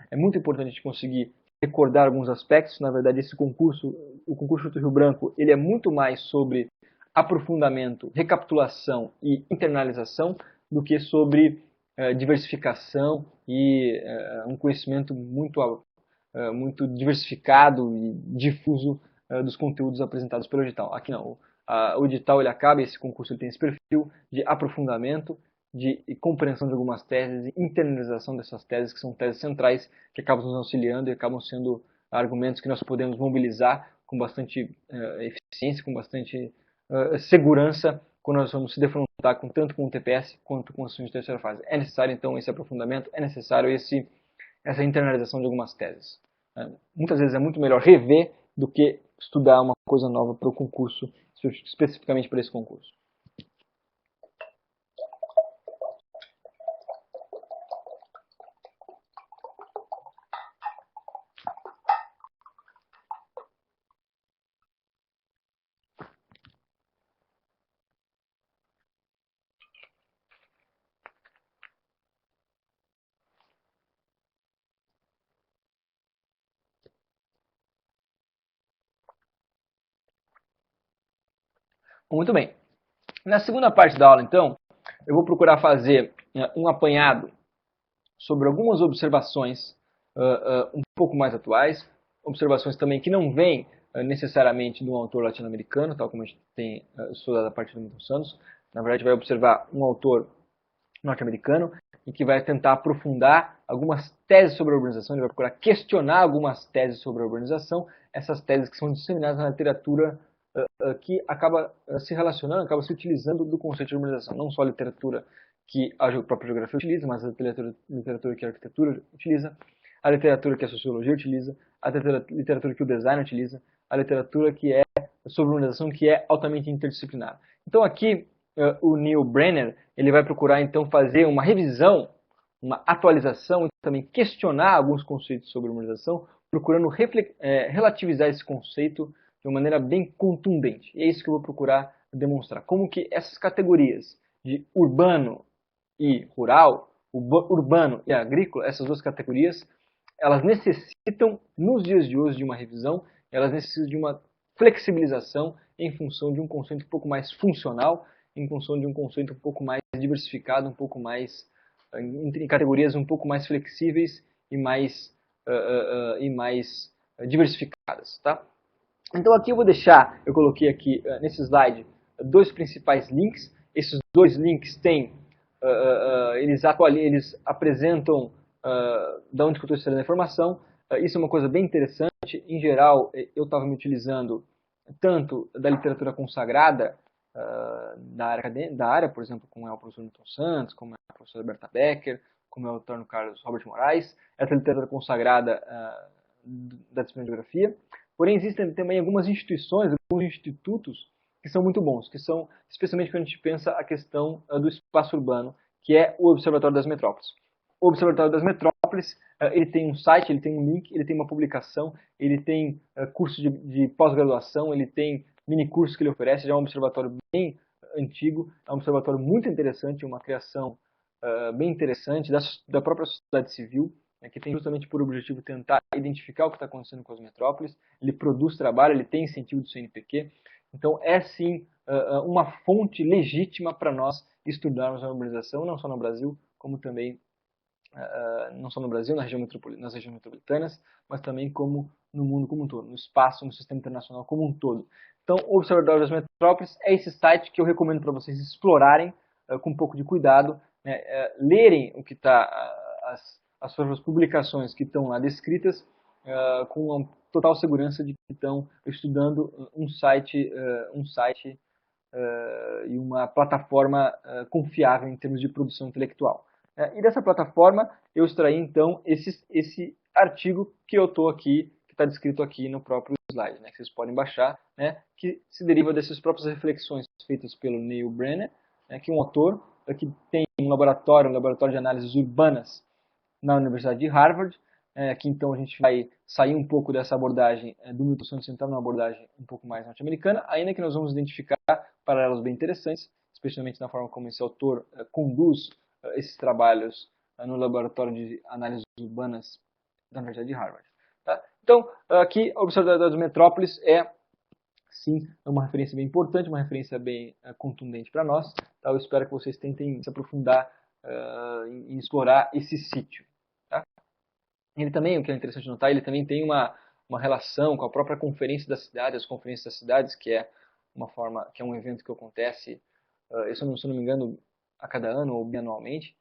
[SPEAKER 1] É muito importante a gente conseguir recordar alguns aspectos. Na verdade, esse concurso, o concurso do Rio Branco, ele é muito mais sobre aprofundamento, recapitulação e internalização do que sobre diversificação e um conhecimento muito diversificado e difuso dos conteúdos apresentados pelo edital. Aqui não. O edital ele acaba, esse concurso ele tem esse perfil de aprofundamento, de compreensão de algumas teses e internalização dessas teses, que são teses centrais, que acabam nos auxiliando e acabam sendo argumentos que nós podemos mobilizar com bastante eficiência, com bastante segurança, quando nós vamos se defrontar tanto com o TPS quanto com as ações de terceira fase. É necessário, então, esse aprofundamento, é necessário essa internalização de algumas teses. Muitas vezes é muito melhor rever do que estudar uma coisa nova para o concurso, especificamente para esse concurso. Muito bem. Na segunda parte da aula, então, eu vou procurar fazer um apanhado sobre algumas observações um pouco mais atuais, observações também que não vêm necessariamente de um autor latino-americano, tal como a gente tem estudado a partir do Milton Santos. Na verdade, vai observar um autor norte-americano e que vai tentar aprofundar algumas teses sobre a urbanização, ele vai procurar questionar algumas teses sobre a urbanização, essas teses que são disseminadas na literatura que acaba se relacionando, acaba se utilizando do conceito de urbanização. Não só a literatura que a própria geografia utiliza, mas a literatura que a arquitetura utiliza, a literatura que a sociologia utiliza, a literatura que o design utiliza, a literatura que é sobre urbanização que é altamente interdisciplinar. Então aqui o Neil Brenner ele vai procurar então fazer uma revisão, uma atualização e também questionar alguns conceitos sobre urbanização, procurando relativizar esse conceito de uma maneira bem contundente. E é isso que eu vou procurar demonstrar. Como que essas categorias de urbano e rural, urbano e agrícola, essas duas categorias, elas necessitam, nos dias de hoje, de uma revisão, elas necessitam de uma flexibilização em função de um conceito um pouco mais funcional, em função de um conceito um pouco mais diversificado, um pouco mais em categorias um pouco mais flexíveis e mais diversificadas, tá? Então aqui eu vou deixar, eu coloquei aqui nesse slide dois principais links. Esses dois links têm, eles apresentam de onde que eu estou extraindo a informação. Isso é uma coisa bem interessante. Em geral, eu estava me utilizando tanto da literatura consagrada da área, por exemplo, como é o professor Milton Santos, como é a professora Berta Becker, como é o Antônio Carlos Robert Moraes, essa literatura consagrada da disciplina de geografia. Porém, existem também algumas instituições, alguns institutos que são muito bons, que são, especialmente quando a gente pensa a questão do espaço urbano, que é o Observatório das Metrópoles. O Observatório das Metrópoles, ele tem um site, ele tem um link, ele tem uma publicação, ele tem curso de pós-graduação, ele tem mini cursos que ele oferece, já é um observatório bem antigo, é um observatório muito interessante, uma criação bem interessante da própria sociedade civil, que tem justamente por objetivo tentar identificar o que está acontecendo com as metrópoles. Ele produz trabalho, ele tem incentivo do CNPq. Então é sim uma fonte legítima para nós estudarmos a urbanização, não só no Brasil, como também não só no Brasil, nas regiões metropolitanas, mas também como no mundo como um todo, no espaço, no sistema internacional como um todo. Então, o Observatório das Metrópoles é esse site que eu recomendo para vocês explorarem com um pouco de cuidado, né, lerem o que está, as suas publicações que estão lá descritas, com uma total segurança de que estão estudando um site e uma plataforma confiável em termos de produção intelectual. E dessa plataforma eu extraí então esse artigo que eu estou aqui, que está descrito aqui no próprio slide, né, que vocês podem baixar, né, que se deriva dessas próprias reflexões feitas pelo Neil Brenner, né, que é um autor que tem um laboratório de análises urbanas na Universidade de Harvard. Aqui então a gente vai sair um pouco dessa abordagem do Milton Santos e entrar numa abordagem um pouco mais norte-americana, ainda que nós vamos identificar paralelos bem interessantes, especialmente na forma como esse autor conduz esses trabalhos no laboratório de análise urbanas da Universidade de Harvard. Tá? Então, aqui, o Observatório das Metrópoles é, sim, uma referência bem importante, uma referência bem contundente para nós. Tá? Eu espero que vocês tentem se aprofundar em explorar esse sítio. Tá? Ele também, o que é interessante notar, ele também tem uma relação com a própria Conferência da Cidade, as Conferências das Cidades, que é um evento que acontece, se eu não me engano, a cada ano ou bianualmente,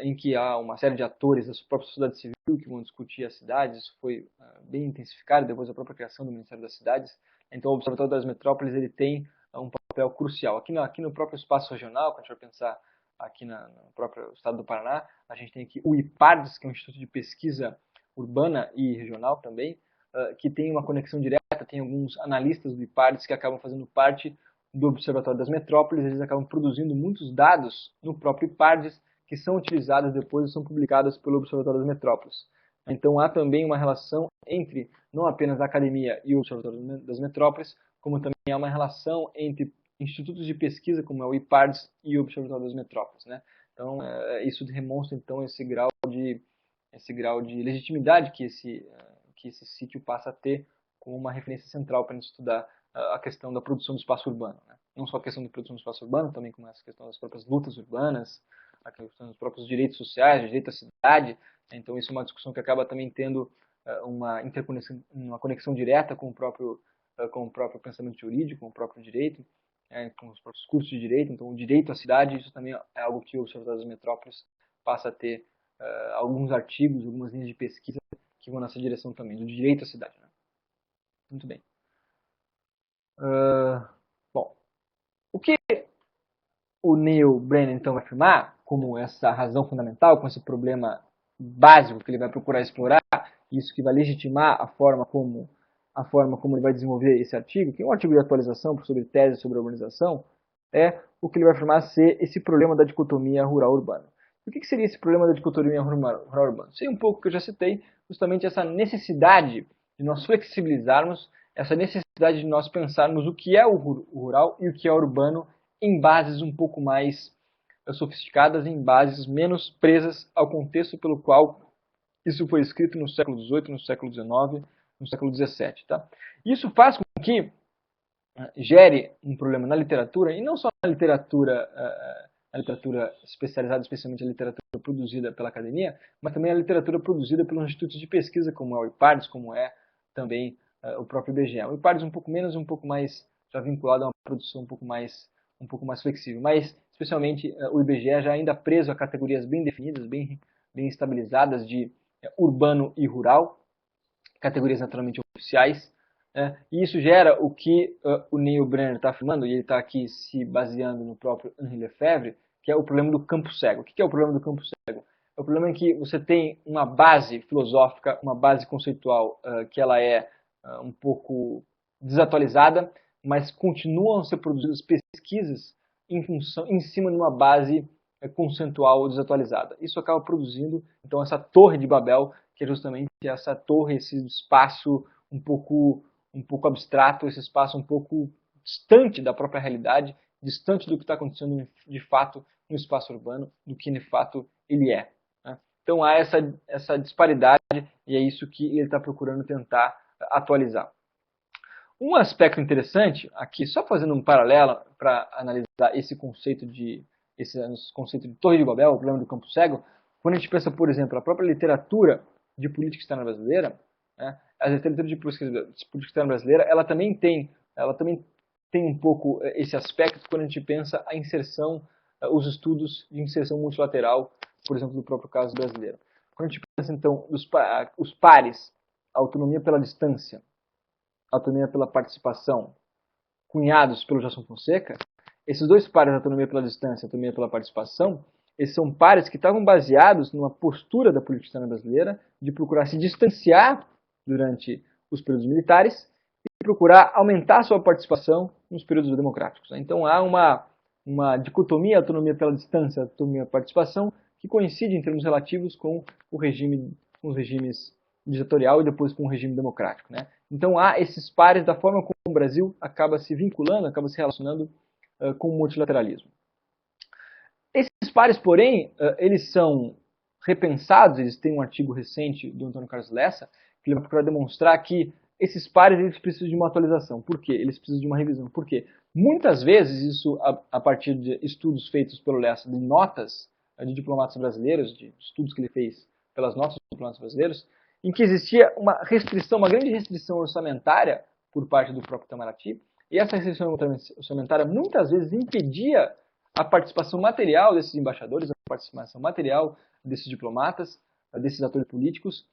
[SPEAKER 1] em que há uma série de atores da própria sociedade civil que vão discutir as cidades. Isso foi bem intensificado depois da própria criação do Ministério das Cidades. Então, o Observatório das Metrópoles ele tem um papel crucial. Aqui no próprio espaço regional, quando a gente vai pensar aqui no próprio estado do Paraná, a gente tem aqui o IPARDES, que é um Instituto de Pesquisa Urbana e Regional também, que tem uma conexão direta, tem alguns analistas do IPARDES que acabam fazendo parte do Observatório das Metrópoles, eles acabam produzindo muitos dados no próprio IPARDES, que são utilizados depois e são publicados pelo Observatório das Metrópoles. Então há também uma relação entre não apenas a academia e o Observatório das Metrópoles, como também há uma relação entre institutos de pesquisa, como é o IPARDES e o Observatório das Metrópoles. Né? Então isso demonstra então esse grau de legitimidade que esse sítio passa a ter como uma referência central para a gente estudar a questão da produção do espaço urbano. Né? Não só a questão da produção do espaço urbano, também como essa questão das próprias lutas urbanas, a questão dos próprios direitos sociais, o direito à cidade. Então isso é uma discussão que acaba também tendo uma conexão direta com o próprio pensamento jurídico, com o próprio direito, com os próprios cursos de direito. Então o direito à cidade, isso também é algo que o Observatório das Metrópoles passa a ter alguns artigos, algumas linhas de pesquisa que vão nessa direção também, do direito à cidade. Né? Muito bem. Bom, o que o Neil Brennan então vai afirmar como essa razão fundamental, com esse problema básico que ele vai procurar explorar, isso que vai legitimar a forma como ele vai desenvolver esse artigo, que é um artigo de atualização sobre tese sobre a urbanização, é o que ele vai afirmar ser esse problema da dicotomia rural-urbana. O que seria esse problema da dicotomia rural-urbana? Seria um pouco que eu já citei, justamente essa necessidade de nós flexibilizarmos, essa necessidade de nós pensarmos o que é o rural e o que é o urbano em bases um pouco mais sofisticadas, em bases menos presas ao contexto pelo qual isso foi escrito no século XVIII, no século XIX, no século XVII. Tá? Isso faz com que gere um problema na literatura, e não só na literatura especializada, especialmente a literatura produzida pela academia, mas também a literatura produzida pelos institutos de pesquisa, como é o IPARDES, como é também o próprio IBGE. O IPARDES um pouco menos, um pouco mais já vinculado a uma produção um pouco mais flexível, mas especialmente o IBGE já ainda preso a categorias bem definidas, bem estabilizadas de urbano e rural, categorias naturalmente oficiais, e isso gera o que o Neil Brenner está afirmando, e ele está aqui se baseando no próprio Henri Lefebvre, que é o problema do campo cego. O que é o problema do campo cego? É o problema em que você tem uma base filosófica, uma base conceitual que ela é um pouco desatualizada, mas continuam a ser produzidas pesquisas em cima de uma base conceitual desatualizada. Isso acaba produzindo, então, essa torre de Babel, que é justamente essa torre, esse espaço um pouco abstrato, esse espaço um pouco distante da própria realidade, distante do que está acontecendo de fato no espaço urbano, do que de fato ele é. Né? Então há essa disparidade e é isso que ele está procurando tentar atualizar. Um aspecto interessante aqui, só fazendo um paralelo para analisar esse conceito de torre de Babel, o problema do campo cego, quando a gente pensa, por exemplo, a própria literatura de política externa brasileira, né, a literatura de política externa brasileira, ela também tem um pouco esse aspecto quando a gente pensa a inserção, os estudos de inserção multilateral, por exemplo, do próprio caso brasileiro. Quando a gente pensa, então, os pares, a autonomia pela distância, autonomia pela participação, cunhados pelo Jason Fonseca, esses dois pares, autonomia pela distância e autonomia pela participação, esses são pares que estavam baseados numa postura da política externa brasileira de procurar se distanciar durante os períodos militares e procurar aumentar sua participação nos períodos democráticos. Então há uma dicotomia, autonomia pela distância, autonomia pela participação, que coincide em termos relativos com os regimes ditatorial e depois com o regime democrático. Né? Então há esses pares da forma como o Brasil acaba se vinculando, acaba se relacionando com o multilateralismo. Esses pares, porém, eles são repensados. Eles têm um artigo recente do Antônio Carlos Lessa, que ele vai procurar demonstrar que esses pares eles precisam de uma atualização. Por quê? Eles precisam de uma revisão. Por quê? Muitas vezes, isso a partir de estudos feitos pelo Lessa, de notas de diplomatas brasileiros, de estudos que ele fez pelas notas de diplomatas brasileiros, em que existia uma restrição, uma grande restrição orçamentária por parte do próprio Itamaraty, e essa restrição orçamentária muitas vezes impedia a participação material desses embaixadores, a participação material desses diplomatas, desses atores políticos,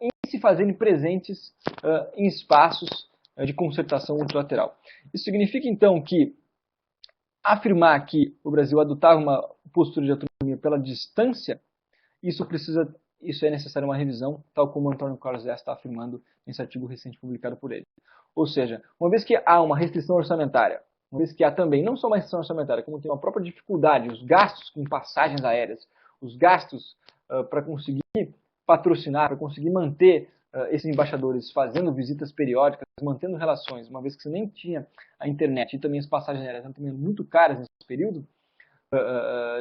[SPEAKER 1] em se fazerem presentes em espaços de concertação multilateral. Isso significa, então, que afirmar que o Brasil adotava uma postura de autonomia pela distância, isso é necessário uma revisão, tal como o Antônio Carlos Lessa está afirmando nesse artigo recente publicado por ele. Ou seja, uma vez que há uma restrição orçamentária, uma vez que há também não só uma restrição orçamentária, como tem uma própria dificuldade, os gastos com passagens aéreas, os gastos para conseguir patrocinar, para conseguir manter esses embaixadores fazendo visitas periódicas, mantendo relações, uma vez que você nem tinha a internet e também as passagens aéreas eram também muito caras nesse período,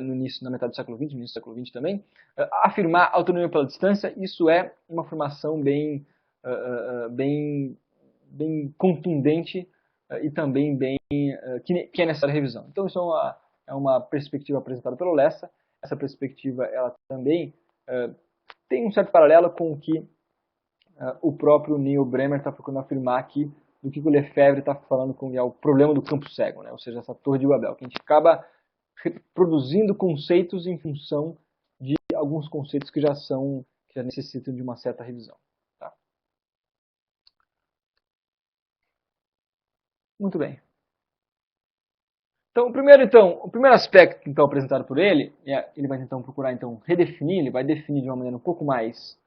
[SPEAKER 1] no início, na metade do século XX, no início do século XX também, afirmar autonomia pela distância, isso é uma afirmação bem contundente e também que é necessária revisão. Então isso é uma perspectiva apresentada pelo Lessa. Essa perspectiva ela também tem um certo paralelo com o que o próprio Neil Bremer está procurando afirmar aqui, do que o Lefebvre está falando com o problema do campo cego, né? Ou seja, essa torre de Babel, que a gente acaba reproduzindo conceitos em função de alguns conceitos que já necessitam de uma certa revisão. Tá? Muito bem. Então, o primeiro aspecto então, apresentado por ele, ele vai então procurar redefinir, ele vai definir de uma maneira um pouco mais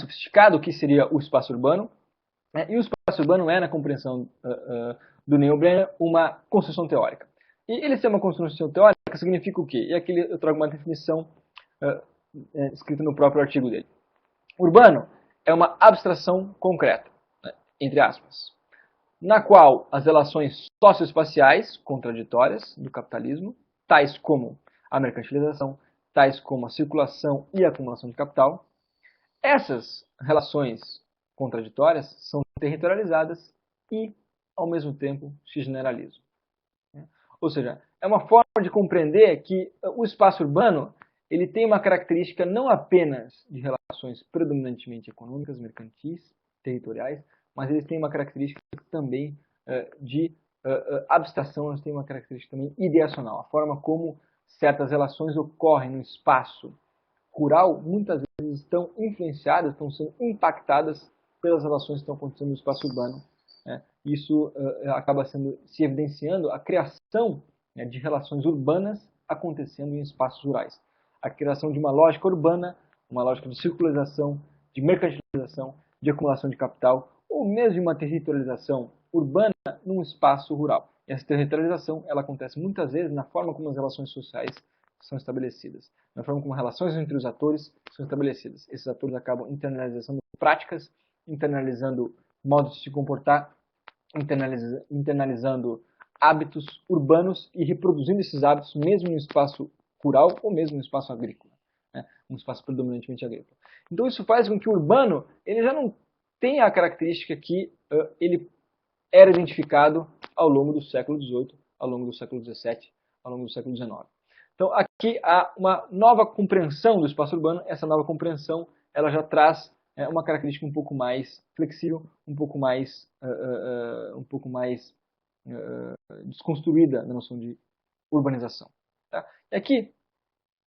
[SPEAKER 1] sofisticado o que seria o espaço urbano. E o espaço urbano é, na compreensão do Neil Brenner, uma construção teórica. E ele ser uma construção teórica significa o quê? E aqui eu trago uma definição escrita no próprio artigo dele. Urbano é uma abstração concreta, né, entre aspas, na qual as relações socioespaciais contraditórias do capitalismo, tais como a mercantilização, tais como a circulação e a acumulação de capital, essas relações contraditórias são territorializadas e, ao mesmo tempo, se generalizam. Ou seja, é uma forma de compreender que o espaço urbano ele tem uma característica não apenas de relações predominantemente econômicas, mercantis, territoriais, mas eles têm uma característica também de abstração, eles têm uma característica também ideacional. A forma como certas relações ocorrem no espaço rural, muitas vezes estão influenciadas, estão sendo impactadas pelas relações que estão acontecendo no espaço urbano. Né? Isso acaba se evidenciando a criação de relações urbanas acontecendo em espaços rurais. A criação de uma lógica urbana, uma lógica de circularização, de mercantilização, de acumulação de capital, ou mesmo de uma territorialização urbana num espaço rural. E essa territorialização ela acontece muitas vezes na forma como as relações sociais são estabelecidas, na forma como as relações entre os atores são estabelecidas. Esses atores acabam internalizando práticas, internalizando modos de se comportar, internalizando hábitos urbanos e reproduzindo esses hábitos mesmo em um espaço rural ou mesmo em um espaço agrícola, né? Um espaço predominantemente agrícola. Então isso faz com que o urbano ele já não tenha a característica que ele era identificado ao longo do século XVIII, ao longo do século XVII, ao longo do século XIX. Então aqui há uma nova compreensão do espaço urbano. Essa nova compreensão ela já traz uma característica um pouco mais flexível, um pouco mais desconstruída na noção de urbanização. Tá? E aqui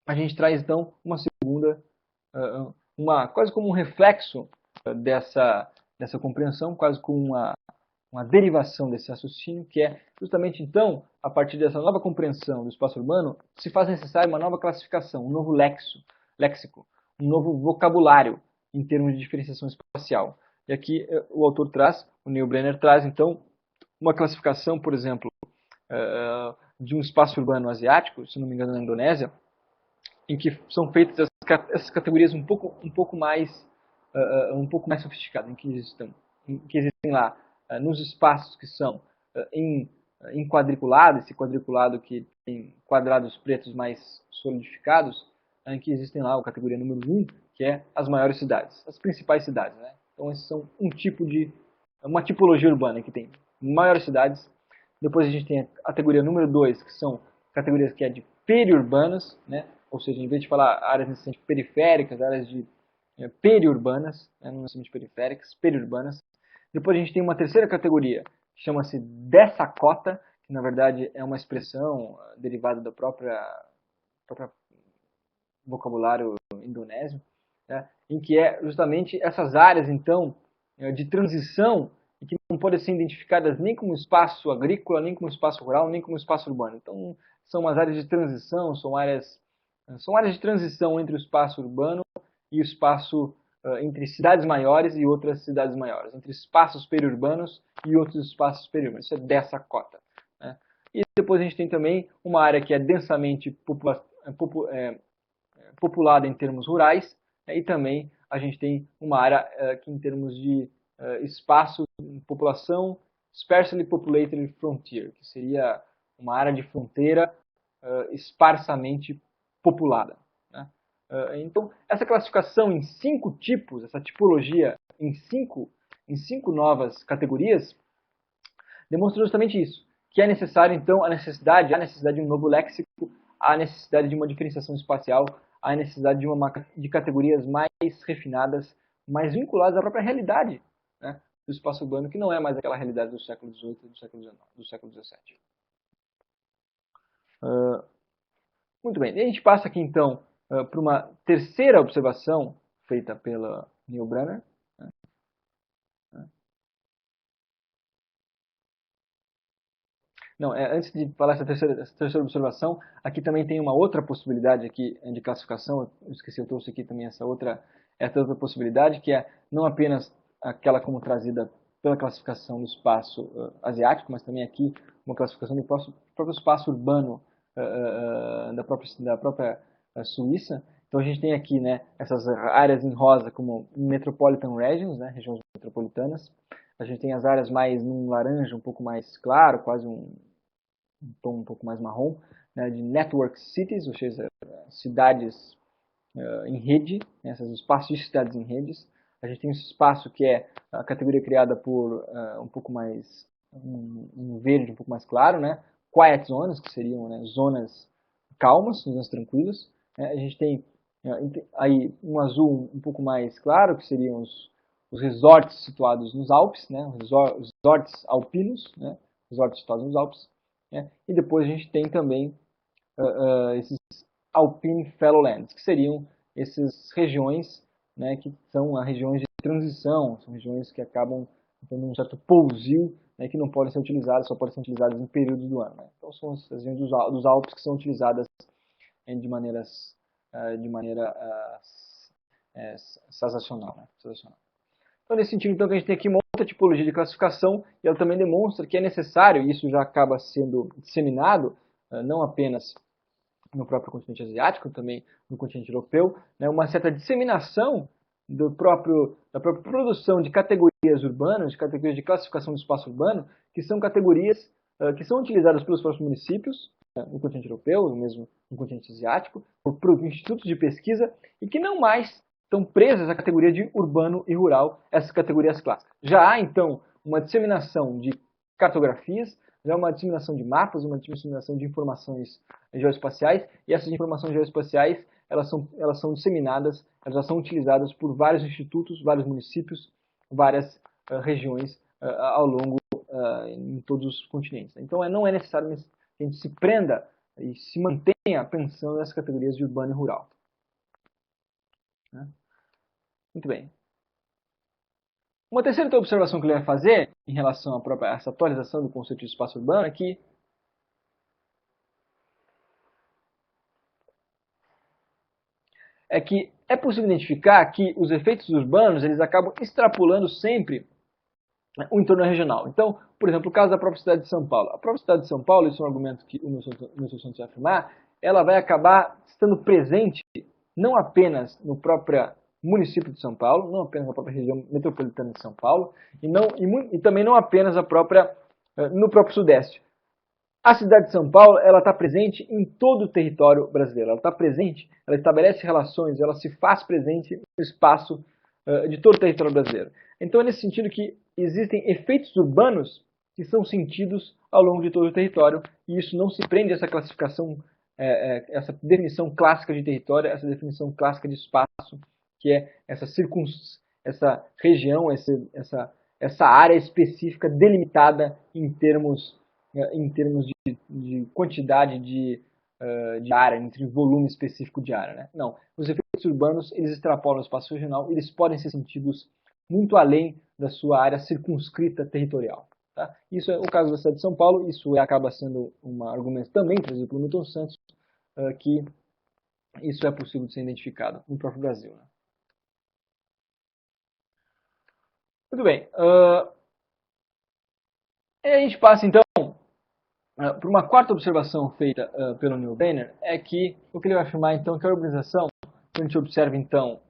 [SPEAKER 1] a gente traz então uma segunda, quase como um reflexo dessa compreensão, quase como uma derivação desse raciocínio, que é justamente então, a partir dessa nova compreensão do espaço urbano, se faz necessária uma nova classificação, um novo léxico, um novo vocabulário em termos de diferenciação espacial. E aqui o autor o Neil Brenner traz então uma classificação, por exemplo, de um espaço urbano asiático, se não me engano na Indonésia, em que são feitas essas categorias um pouco mais sofisticadas, em que existem lá nos espaços que são em em quadriculado, esse quadriculado que tem quadrados pretos mais solidificados, em que existem lá a categoria número 1, que é as maiores cidades, as principais cidades, né? Então esses são uma tipologia urbana que tem maiores cidades. Depois a gente tem a categoria número 2, que são categorias que é de periurbanas, né? Ou seja, em vez de falar áreas necessariamente periféricas, áreas de periurbanas, né? Não necessariamente periféricas, periurbanas. Depois a gente tem uma terceira categoria, que chama-se dessacota, que na verdade é uma expressão derivada do próprio vocabulário indonésio, né? Em que é justamente essas áreas, então, de transição, e que não podem ser identificadas nem como espaço agrícola, nem como espaço rural, nem como espaço urbano. Então, são umas áreas de transição, são áreas de transição entre o espaço urbano e o espaço entre cidades maiores e outras cidades maiores, entre espaços periurbanos e outros espaços periurbanos. Isso é dessa cota, né? E depois a gente tem também uma área que é densamente populada em termos rurais, né? E também a gente tem uma área que em termos de espaço, população, sparsely populated frontier, que seria uma área de fronteira esparsamente populada, né? Então, essa classificação em 5 tipos, essa tipologia em cinco novas categorias, demonstra justamente isso, que é necessário, então, a necessidade de um novo léxico, a necessidade de uma diferenciação espacial, a necessidade de categorias mais refinadas, mais vinculadas à própria realidade, né, do espaço urbano, que não é mais aquela realidade do século XVIII e do século XIX, do século XVII. Muito bem, e a gente passa aqui então para uma terceira observação feita pela Neil Brenner. Não, antes de falar essa terceira observação, aqui também tem uma outra possibilidade aqui de classificação. Eu esqueci, eu trouxe aqui também essa outra possibilidade, que é não apenas aquela como trazida pela classificação do espaço asiático, mas também aqui uma classificação do próprio espaço urbano da própria Suíça. Então a gente tem aqui, né, essas áreas em rosa como metropolitan regions, né, regiões metropolitanas. A gente tem as áreas mais num laranja um pouco mais claro, quase um tom um pouco mais marrom, né, de network cities, ou seja, cidades em rede, né, esses espaços de cidades em redes. A gente tem esse espaço que é a categoria criada por um pouco mais um verde um pouco mais claro, né, quiet zones, que seriam, né, zonas calmas, zonas tranquilas. Né. A gente tem aí um azul um pouco mais claro, que seriam os resorts situados nos Alpes, né, os resorts alpinos, né, resorts situados nos Alpes. Né, e depois a gente tem também esses Alpine Fellowlands, que seriam essas regiões, né, que são regiões de transição, são regiões que acabam tendo um certo pousio, né, que não podem ser utilizadas, só podem ser utilizadas em períodos do ano. Né. Então são as regiões dos Alpes que são utilizadas de maneira sensacional, né, sensacional. Então, nesse sentido, então, que a gente tem aqui uma outra tipologia de classificação, e ela também demonstra que é necessário, e isso já acaba sendo disseminado, não apenas no próprio continente asiático, também no continente europeu, né, uma certa disseminação da própria produção de categorias urbanas, de categorias de classificação do espaço urbano, que são categorias que são utilizadas pelos próprios municípios, no continente europeu, ou mesmo no continente asiático, por institutos de pesquisa, e que não mais estão presas à categoria de urbano e rural, essas categorias clássicas. Já há, então, uma disseminação de cartografias, já há uma disseminação de mapas, uma disseminação de informações geoespaciais, e essas informações geoespaciais elas são disseminadas, elas já são utilizadas por vários institutos, vários municípios, várias regiões ao longo em todos os continentes. Então não é necessário que a gente se prenda e se mantenha pensando nessas categorias de urbano e rural. Muito bem. Uma terceira observação que ele vai fazer em relação a essa atualização do conceito de espaço urbano é que é possível identificar que os efeitos urbanos eles acabam extrapolando sempre o entorno regional. Então, por exemplo, o caso da própria cidade de São Paulo. A própria cidade de São Paulo, isso é um argumento que o Nilson Santos vai afirmar, ela vai acabar estando presente não apenas no próprio município de São Paulo, não apenas na própria região metropolitana de São Paulo, e também não apenas no próprio Sudeste, A cidade de São Paulo, ela está presente em todo o território brasileiro. Ela está presente, ela estabelece relações, ela se faz presente no espaço de todo o território brasileiro. Então é nesse sentido que existem efeitos urbanos que são sentidos ao longo de todo o território, e isso não se prende a essa classificação, essa definição clássica de território, essa definição clássica de espaço, que é essa região, essa área específica delimitada em termos de quantidade de área, entre volume específico de área. Né? Não, os efeitos urbanos eles extrapolam o espaço regional, eles podem ser sentidos muito além da sua área circunscrita territorial. Tá? Isso é o caso da cidade de São Paulo, isso acaba sendo um argumento também trazido pelo Milton Santos, que isso é possível de ser identificado no próprio Brasil. Né? Muito bem. E a gente passa então para uma quarta observação feita pelo Neil Boehner, é que o que ele vai afirmar então que a urbanização, quando a gente observa então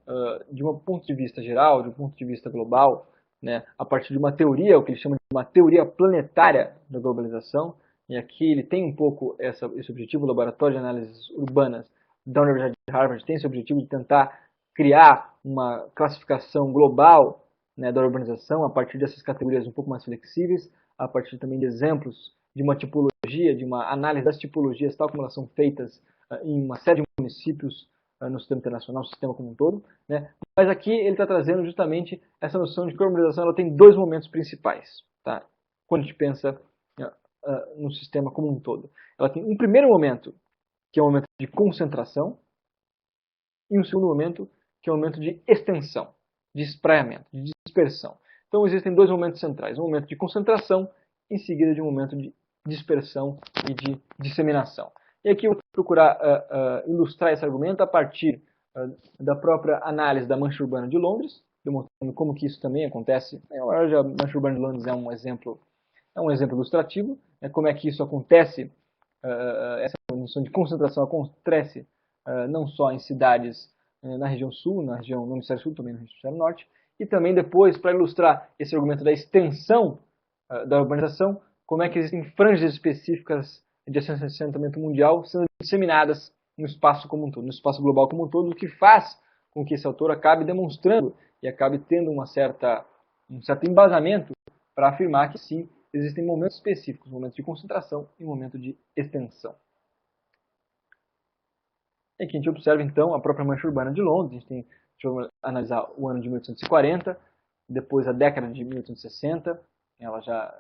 [SPEAKER 1] de um ponto de vista geral, de um ponto de vista global, né, a partir de uma teoria, o que ele chama de uma teoria planetária da globalização, e aqui ele tem um pouco esse objetivo, o Laboratório de Análises Urbanas da Universidade de Harvard tem esse objetivo de tentar criar uma classificação global, né, da urbanização a partir dessas categorias um pouco mais flexíveis, a partir também de exemplos de uma tipologia, de uma análise das tipologias, tal como elas são feitas em uma série de municípios no sistema internacional, no sistema como um todo. Né? Mas aqui ele está trazendo justamente essa noção de que a urbanização ela tem dois momentos principais, tá? Quando a gente pensa no sistema como um todo. Ela tem um primeiro momento, que é o momento de concentração, e um segundo momento, que é o momento de extensão, de espraiamento, de dispersão. Então existem dois momentos centrais, um momento de concentração, em seguida de um momento de dispersão e de disseminação. E aqui eu vou procurar ilustrar esse argumento a partir da própria análise da mancha urbana de Londres, demonstrando como que isso também acontece. A mancha urbana de Londres é um exemplo ilustrativo, né, como é que isso acontece, essa condição de concentração acontece não só em cidades na região sul, no hemisfério sul, também no hemisfério norte, e também depois, para ilustrar esse argumento da extensão da urbanização, como é que existem franjas específicas de assentamento mundial sendo disseminadas no espaço como um todo, no espaço global como um todo, o que faz com que esse autor acabe demonstrando e acabe tendo um certo embasamento para afirmar que sim, existem momentos específicos, momentos de concentração e momentos de extensão. E aqui a gente observa então a própria mancha urbana de Londres, deixa eu analisar o ano de 1840, depois a década de 1860, ela já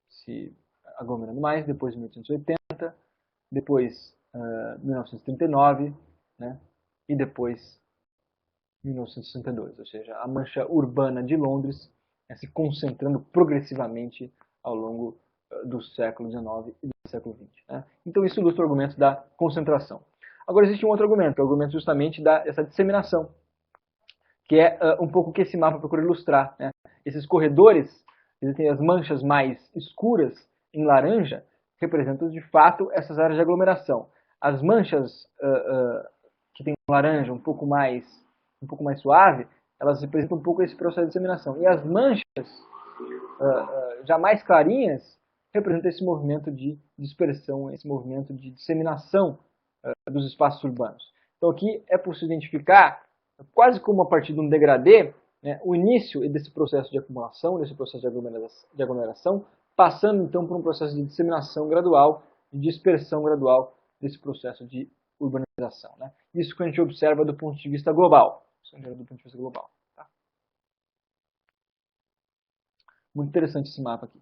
[SPEAKER 1] se aglomerando mais, depois 1880, depois 1939, né, e depois 1962, ou seja, a mancha urbana de Londres se concentrando progressivamente ao longo do século XIX e do século XX. Né? Então isso ilustra o argumento da concentração. Agora existe um outro argumento, que é o argumento justamente dessa disseminação, que é um pouco o que esse mapa procura ilustrar. Né? Esses corredores, existem as manchas mais escuras em laranja, representam de fato essas áreas de aglomeração. As manchas que têm um laranja um pouco mais suave, elas representam um pouco esse processo de disseminação. E as manchas já mais clarinhas representam esse movimento de dispersão, esse movimento de disseminação dos espaços urbanos. Então aqui é possível identificar, quase como a partir de um degradê, né, o início desse processo de acumulação, desse processo de aglomeração, passando então por um processo de disseminação gradual, de dispersão gradual desse processo de urbanização. Né? Isso que a gente observa do ponto de vista global. Tá? Muito interessante esse mapa aqui.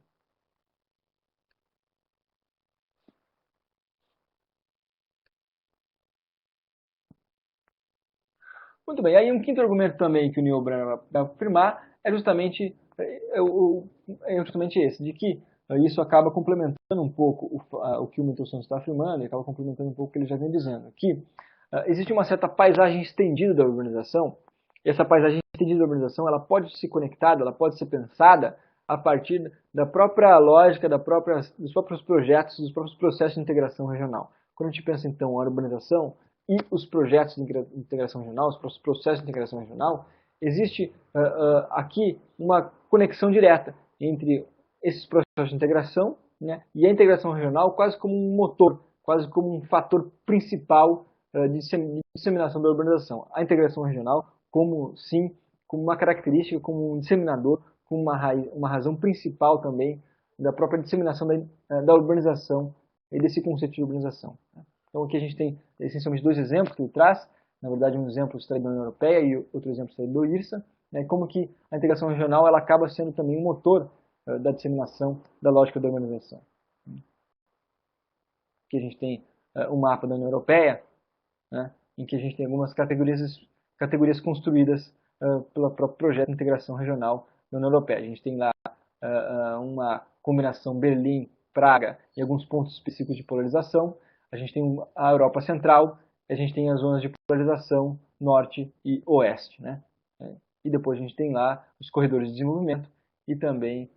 [SPEAKER 1] Muito bem, aí um quinto argumento também que o Neil Boehner vai afirmar é justamente esse, de que isso acaba complementando um pouco o que o Milton Santos está afirmando, e acaba complementando um pouco o que ele já vem dizendo, que existe uma certa paisagem estendida da urbanização, e essa paisagem estendida da urbanização ela pode ser conectada, ela pode ser pensada a partir da própria lógica, dos próprios projetos, dos próprios processos de integração regional. Quando a gente pensa então a urbanização e os projetos de integração regional, os processos de integração regional, existe aqui uma conexão direta entre esses processos de integração né? E a integração regional quase como um motor, quase como um fator principal de disseminação da urbanização. A integração regional como, sim, como uma característica, como um disseminador, como uma razão principal também da própria disseminação da urbanização e desse conceito de urbanização. Então aqui a gente tem essencialmente dois exemplos que ele traz, na verdade um exemplo extraído da União Europeia e outro exemplo extraído do IRSA, né, como que a integração regional ela acaba sendo também um motor da disseminação da lógica da urbanização. Aqui a gente tem um mapa da União Europeia, né, em que a gente tem algumas categorias construídas pelo próprio projeto de integração regional da União Europeia. A gente tem lá uma combinação Berlim-Praga e alguns pontos específicos de polarização. A gente tem a Europa Central, a gente tem as zonas de polarização Norte e Oeste, né? E depois a gente tem lá os corredores de desenvolvimento e também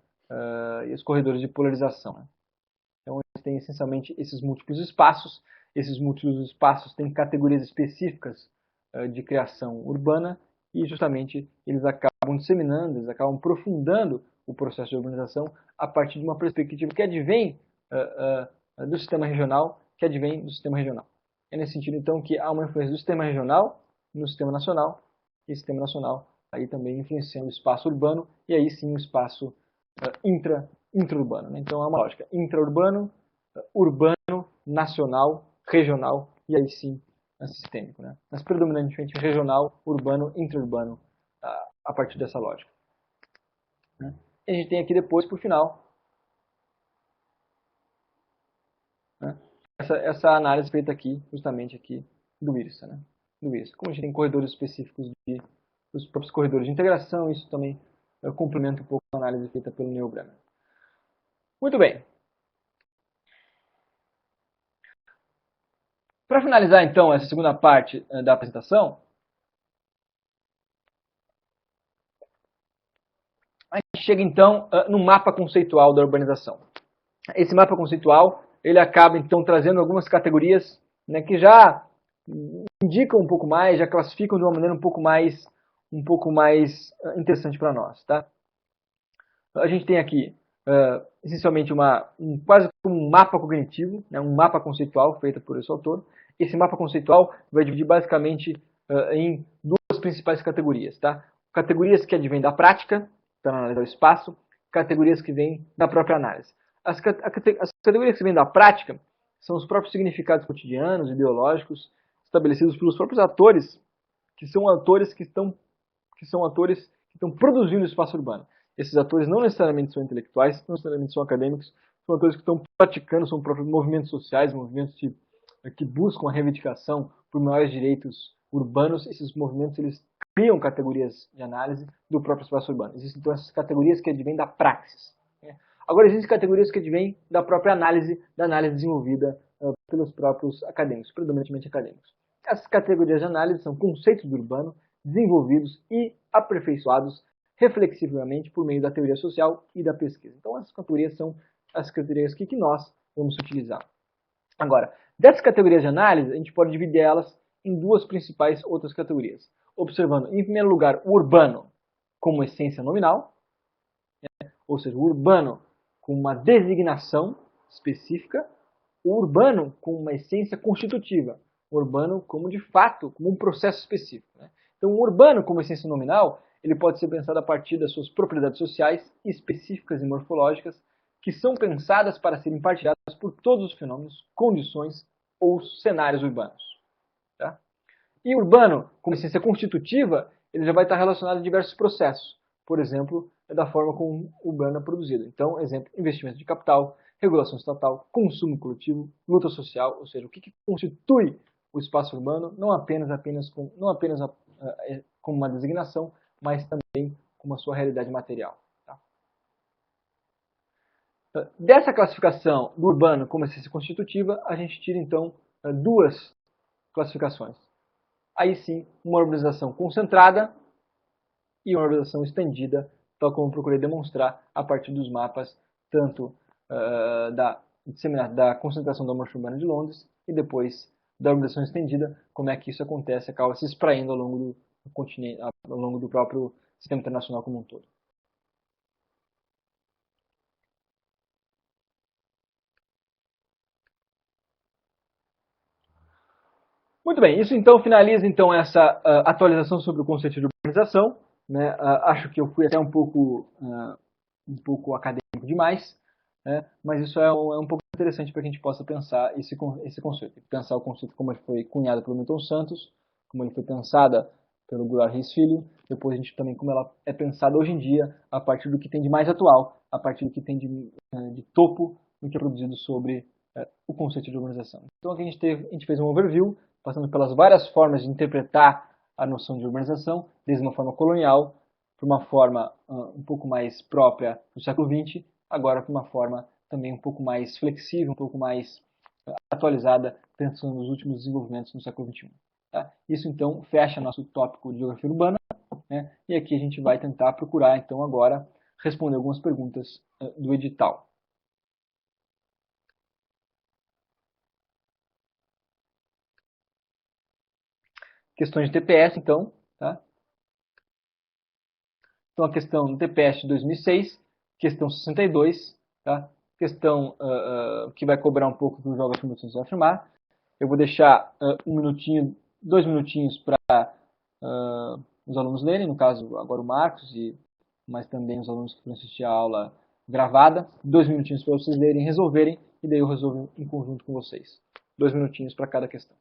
[SPEAKER 1] os corredores de polarização. Né? Então, eles têm essencialmente esses múltiplos espaços. Esses múltiplos espaços têm categorias específicas de criação urbana e, justamente, eles acabam disseminando, eles acabam aprofundando o processo de urbanização a partir de uma perspectiva que advém do sistema regional, É nesse sentido, então, que há uma influência do sistema regional no sistema nacional, e o sistema nacional aí também influenciando o espaço urbano, e aí sim o espaço intraurbano. Né? Então é uma lógica intraurbano, urbano, nacional, regional e aí sim sistêmico. Né? Mas predominantemente regional, urbano, intraurbano a partir dessa lógica. Né? E a gente tem aqui depois, por final, né? essa análise feita aqui, justamente aqui, do IRSA. Né? Do IRSA. Como a gente tem corredores específicos dos próprios corredores de integração, isso também complementa um pouco a análise feita pelo Neil Bremer. Muito bem. Para finalizar, então, essa segunda parte da apresentação, a gente chega, então, no mapa conceitual da urbanização. Esse mapa conceitual, ele acaba, então, trazendo algumas categorias, né, que já indicam um pouco mais, já classificam de uma maneira um pouco mais interessante para nós. Tá? A gente tem aqui, essencialmente, quase como um mapa cognitivo, né, um mapa conceitual feito por esse autor. Esse mapa conceitual vai dividir basicamente em duas principais categorias. Tá? Categorias que advêm da prática, para analisar o espaço, categorias que vêm da própria análise. As categorias que vêm da prática são os próprios significados cotidianos, ideológicos, estabelecidos pelos próprios atores, que são atores que estão produzindo o espaço urbano. Esses atores não necessariamente são intelectuais, não necessariamente são acadêmicos, são atores que estão praticando, são próprios movimentos sociais, movimentos que buscam a reivindicação por maiores direitos urbanos. Esses movimentos eles criam categorias de análise do próprio espaço urbano. Existem então essas categorias que advêm da praxis. Agora existem categorias que advêm da própria análise, da análise desenvolvida pelos próprios acadêmicos, predominantemente acadêmicos. Essas categorias de análise são conceitos do urbano desenvolvidos e aperfeiçoados reflexivamente por meio da teoria social e da pesquisa. Então essas categorias são as categorias que nós vamos utilizar. Agora, dessas categorias de análise, a gente pode dividir elas em duas principais outras categorias. Observando, em primeiro lugar, o urbano como essência nominal, ou seja, o urbano com uma designação específica, o urbano com uma essência constitutiva, o urbano como de fato, como um processo específico. Né? Então, o urbano como essência nominal, ele pode ser pensado a partir das suas propriedades sociais específicas e morfológicas, que são pensadas para serem partilhadas por todos os fenômenos, condições ou cenários urbanos. Tá? E o urbano, como essência constitutiva, ele já vai estar relacionado a diversos processos. Por exemplo, da forma como o urbano é produzido. Então, exemplo, investimento de capital, regulação estatal, consumo coletivo, luta social, ou seja, o que constitui o espaço urbano, não apenas como uma designação, mas também como a sua realidade material. Tá? Dessa classificação do urbano como essência constitutiva, a gente tira então duas classificações. Aí sim, uma urbanização concentrada e uma urbanização estendida, tal como eu procurei demonstrar a partir dos mapas, tanto da concentração da amostra urbana de Londres e depois da urbanização estendida, como é que isso acontece, acaba se espraindo ao longo do continente, ao longo do próprio sistema internacional como um todo. Muito bem, isso então finaliza então essa atualização sobre o conceito de urbanização. Né? Acho que eu fui até um pouco acadêmico demais, né? Mas isso é um pouco interessante para que a gente possa pensar esse conceito. Pensar o conceito como ele foi cunhado pelo Milton Santos, como ele foi pensada pelo Goulart Reis Filho, depois a gente também como ela é pensada hoje em dia, a partir do que tem de mais atual, a partir do que tem de topo no que é produzido sobre o conceito de urbanização. Então aqui a gente fez um overview, passando pelas várias formas de interpretar a noção de urbanização, desde uma forma colonial, para uma forma um pouco mais própria do século XX, agora para uma forma também um pouco mais flexível, um pouco mais atualizada, pensando nos últimos desenvolvimentos no século XXI. Tá? Isso então fecha nosso tópico de geografia urbana, né? E aqui a gente vai tentar procurar então agora responder algumas perguntas do edital. Questões de TPS, então. Tá? Então, a questão do TPS de 2006, questão 62, tá? Questão que vai cobrar um pouco do Joga Afirmações vai afirmar. Eu vou deixar um minutinho, 2 minutinhos para os alunos lerem, no caso agora o Marcos, mas também os alunos que vão assistir a aula gravada. 2 minutinhos para vocês lerem, resolverem, e daí eu resolvo em conjunto com vocês. 2 minutinhos para cada questão.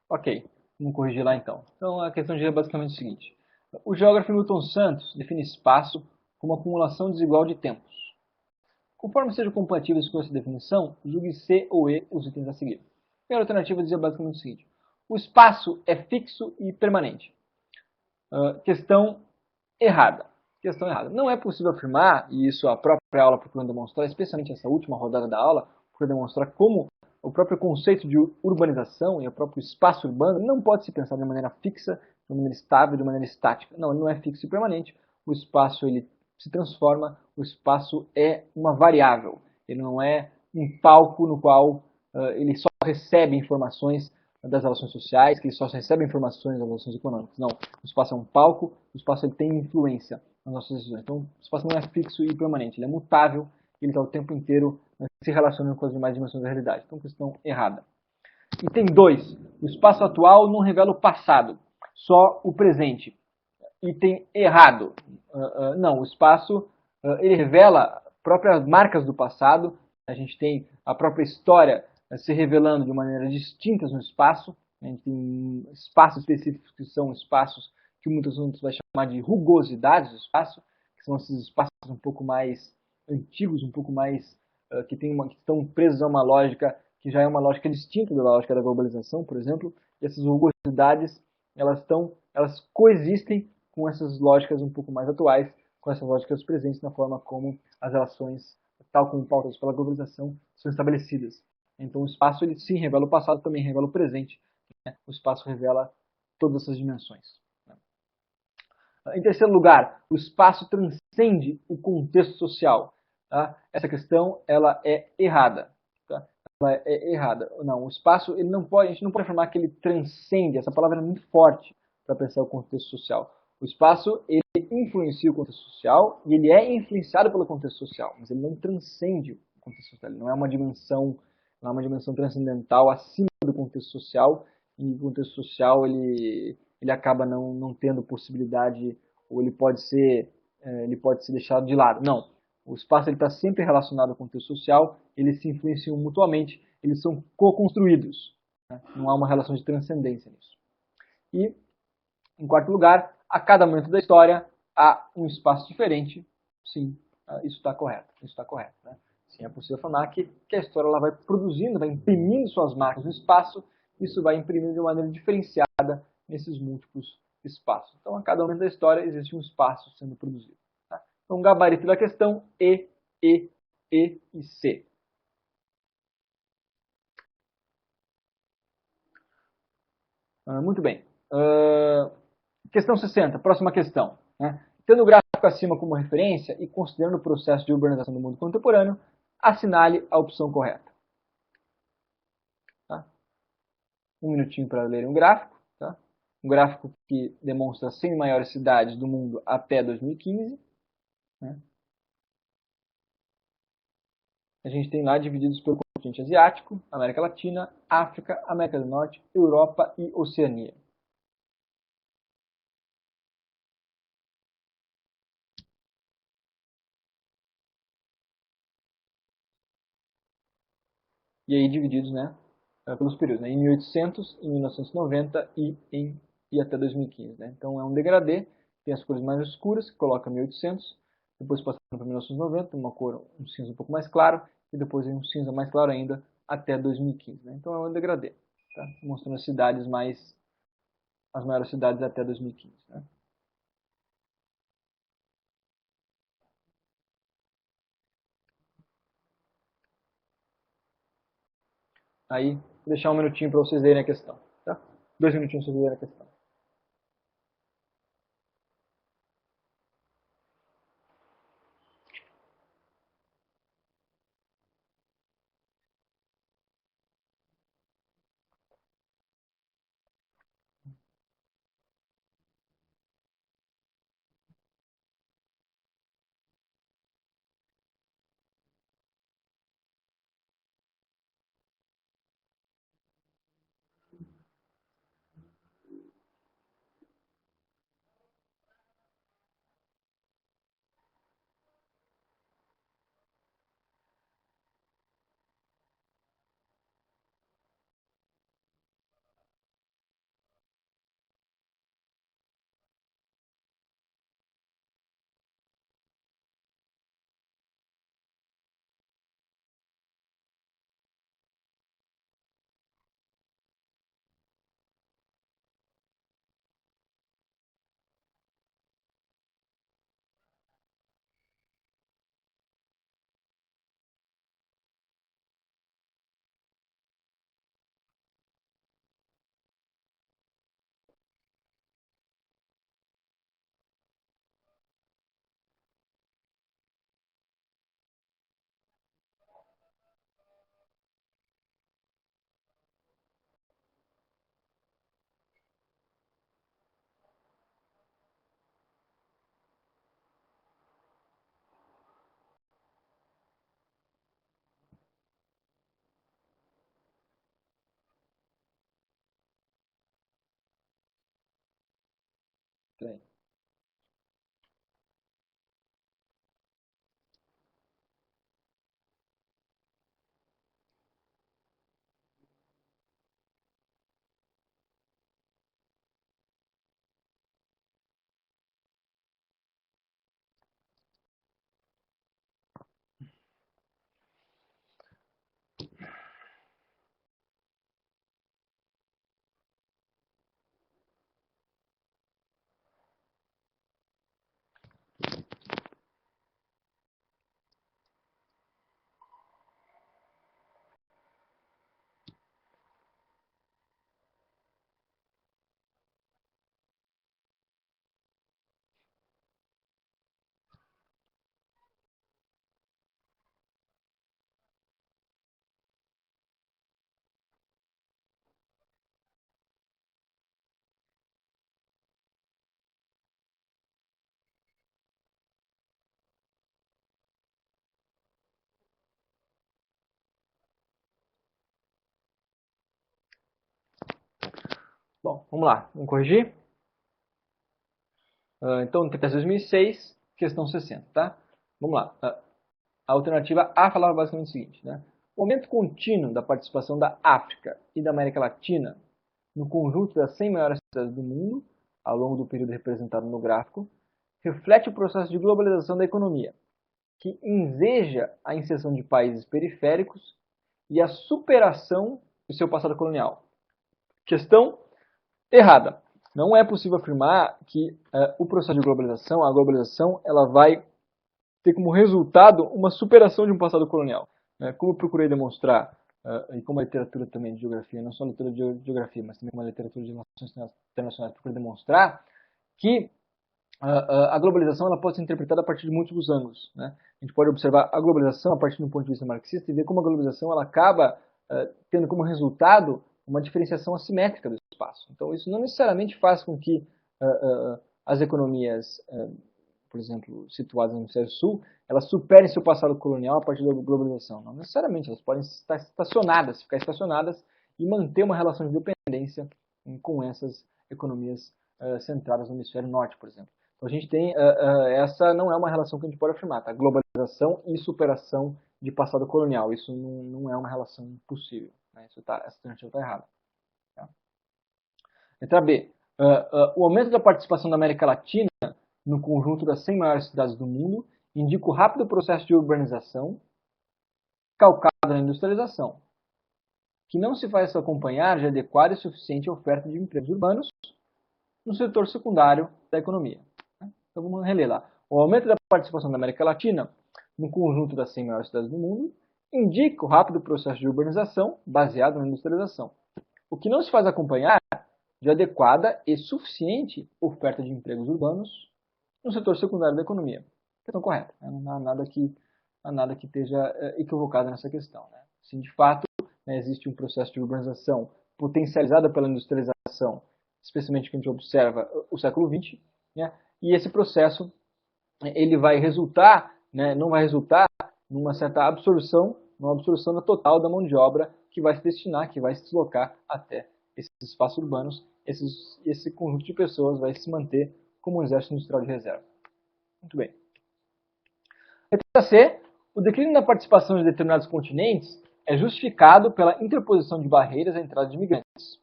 [SPEAKER 1] Ok, vamos corrigir lá então. Então a questão é basicamente o seguinte. O geógrafo Milton Santos define espaço como acumulação desigual de tempos. Conforme sejam compatíveis com essa definição, julgue C ou E os itens a seguir. A primeira alternativa dizia basicamente o seguinte. O espaço é fixo e permanente. Questão errada. Questão errada. Não é possível afirmar, e isso a própria aula procura demonstrar, especialmente essa última rodada da aula, procura demonstrar como o próprio conceito de urbanização e o próprio espaço urbano não pode se pensar de maneira fixa, de maneira estável, de maneira estática. Não, ele não é fixo e permanente. O espaço ele se transforma, o espaço é uma variável. Ele não é um palco no qual ele só recebe informações das relações sociais, que ele só recebe informações das relações econômicas. Não, o espaço é um palco, o espaço ele tem influência nas nossas decisões. Então, o espaço não é fixo e permanente, ele é mutável, ele está o tempo inteiro se relacionando com as demais dimensões da realidade. Então, questão errada. Item 2. O espaço atual não revela o passado, só o presente. Item errado. Não, o espaço ele revela próprias marcas do passado. A gente tem a própria história se revelando de maneiras distintas no espaço. A gente tem espaços específicos que são espaços que muitos outros vai chamar de rugosidades do espaço, que são esses espaços um pouco mais antigos, um pouco mais que estão presos a uma lógica que já é uma lógica distinta da lógica da globalização, por exemplo. E essas rugosidades elas coexistem com essas lógicas um pouco mais atuais, com essas lógicas presentes na forma como as relações, tal como pautadas pela globalização, são estabelecidas. Então o espaço ele sim revela o passado, também revela o presente. Né? O espaço revela todas essas dimensões. Em terceiro lugar, o espaço transcende o contexto social. Tá? Essa questão ela é errada. Tá? Ela é errada. Não, o espaço ele não pode, a gente não pode afirmar que ele transcende. Essa palavra é muito forte para pensar o contexto social. O espaço, ele influencia o contexto social e ele é influenciado pelo contexto social, mas ele não transcende o contexto social. Ele não é uma dimensão, não é uma dimensão transcendental acima do contexto social, e o contexto social ele acaba não tendo possibilidade, ou ele pode ser deixado de lado. Não. O espaço está sempre relacionado ao contexto social, eles se influenciam mutuamente, eles são co-construídos. Né? Não há uma relação de transcendência nisso. E, em quarto lugar, a cada momento da história há um espaço diferente. Sim, isso está correto. Isso está correto. Né? Sim, é possível afirmar que a história ela vai produzindo, vai imprimindo suas marcas no espaço, isso vai imprimindo de maneira diferenciada nesses múltiplos espaços. Então, a cada momento da história existe um espaço sendo produzido. Tá? Então, gabarito da questão E e C. Muito bem. Questão 60, próxima questão. Né? Tendo o gráfico acima como referência e considerando o processo de urbanização do mundo contemporâneo, assinale a opção correta. Tá? Um minutinho para ler um gráfico. Tá? Um gráfico que demonstra as 100 maiores cidades do mundo até 2015. Né? A gente tem lá divididos pelo continente asiático, América Latina, África, América do Norte, Europa e Oceania. E aí divididos, né, pelos períodos, né, em 1800, em 1990 e até 2015. Né? Então é um degradê, tem as cores mais escuras, que coloca 1800, depois passando para 1990, uma cor, um cinza um pouco mais claro, e depois um cinza mais claro ainda até 2015. Né? Então é um degradê, tá? Mostrando as maiores cidades até 2015. Né? Aí, vou deixar um minutinho para vocês lerem a questão. Tá? 2 minutinhos para vocês lerem a questão. Bem. Bom, vamos lá, vamos corrigir. Então, até 2006, questão 60, tá? Vamos lá. A alternativa A falava basicamente o seguinte, né? O aumento contínuo da participação da África e da América Latina no conjunto das 100 maiores cidades do mundo, ao longo do período representado no gráfico, reflete o processo de globalização da economia, que enseja a inserção de países periféricos e a superação do seu passado colonial. Questão errada. Não é possível afirmar que o processo de globalização, a globalização, ela vai ter como resultado uma superação de um passado colonial. Como eu procurei demonstrar, e como a literatura também de geografia, não só a literatura de geografia, mas também como a literatura de relações internacionais procurei demonstrar, que a globalização ela pode ser interpretada a partir de múltiplos ângulos. Né? A gente pode observar a globalização a partir de um ponto de vista marxista e ver como a globalização ela acaba tendo como resultado uma diferenciação assimétrica do espaço. Então, isso não necessariamente faz com que as economias, por exemplo, situadas no hemisfério sul, elas superem seu passado colonial a partir da globalização. Não necessariamente, elas podem estar estacionadas, ficar estacionadas e manter uma relação de dependência com essas economias centradas no hemisfério norte, por exemplo. Então, a gente tem, essa não é uma relação que a gente pode afirmar, tá? Globalização e superação de passado colonial. Isso não é uma relação possível. Né? Essa alternativa está errada. Tá? Letra B. O aumento da participação da América Latina no conjunto das 100 maiores cidades do mundo indica o rápido processo de urbanização calcado na industrialização, que não se faz acompanhar de adequada e suficiente oferta de empregos urbanos no setor secundário da economia. Então vamos reler lá. O aumento da participação da América Latina no conjunto das 100 maiores cidades do mundo indica o rápido processo de urbanização baseado na industrialização, o que não se faz acompanhar de adequada e suficiente oferta de empregos urbanos no setor secundário da economia. Questão correta. Né? Não há nada que esteja equivocado nessa questão. Né? Sim, de fato, né, existe um processo de urbanização potencializado pela industrialização, especialmente que a gente observa o século XX, né? E esse processo ele vai resultar, né, não vai resultar numa certa absorção, numa absorção total da mão de obra que vai se destinar, que vai se deslocar até esses espaços urbanos, esse conjunto de pessoas vai se manter como um exército industrial de reserva. Muito bem. Letra C. O declínio da participação de determinados continentes é justificado pela interposição de barreiras à entrada de imigrantes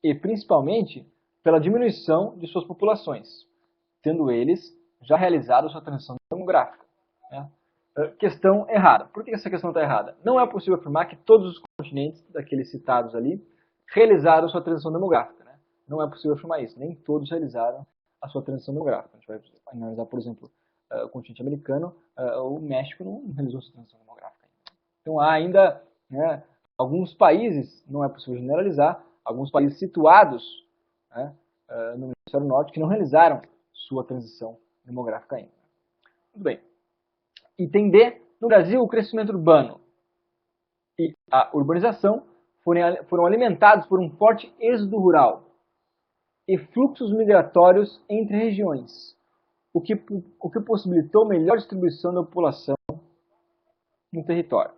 [SPEAKER 1] e, principalmente, pela diminuição de suas populações, tendo eles já realizado sua transição demográfica. Né? Questão errada. Por que essa questão está errada? Não é possível afirmar que todos os continentes daqueles citados ali realizaram sua transição demográfica. Né? Não é possível afirmar isso. Nem todos realizaram a sua transição demográfica. A gente vai analisar, por exemplo, o continente americano, o México não realizou sua transição demográfica. Então há ainda, né, alguns países, não é possível generalizar, alguns países situados, né, no hemisfério norte que não realizaram sua transição demográfica ainda. Muito bem. Item D. No Brasil, o crescimento urbano e a urbanização foram alimentados por um forte êxodo rural e fluxos migratórios entre regiões, o que possibilitou melhor distribuição da população no território.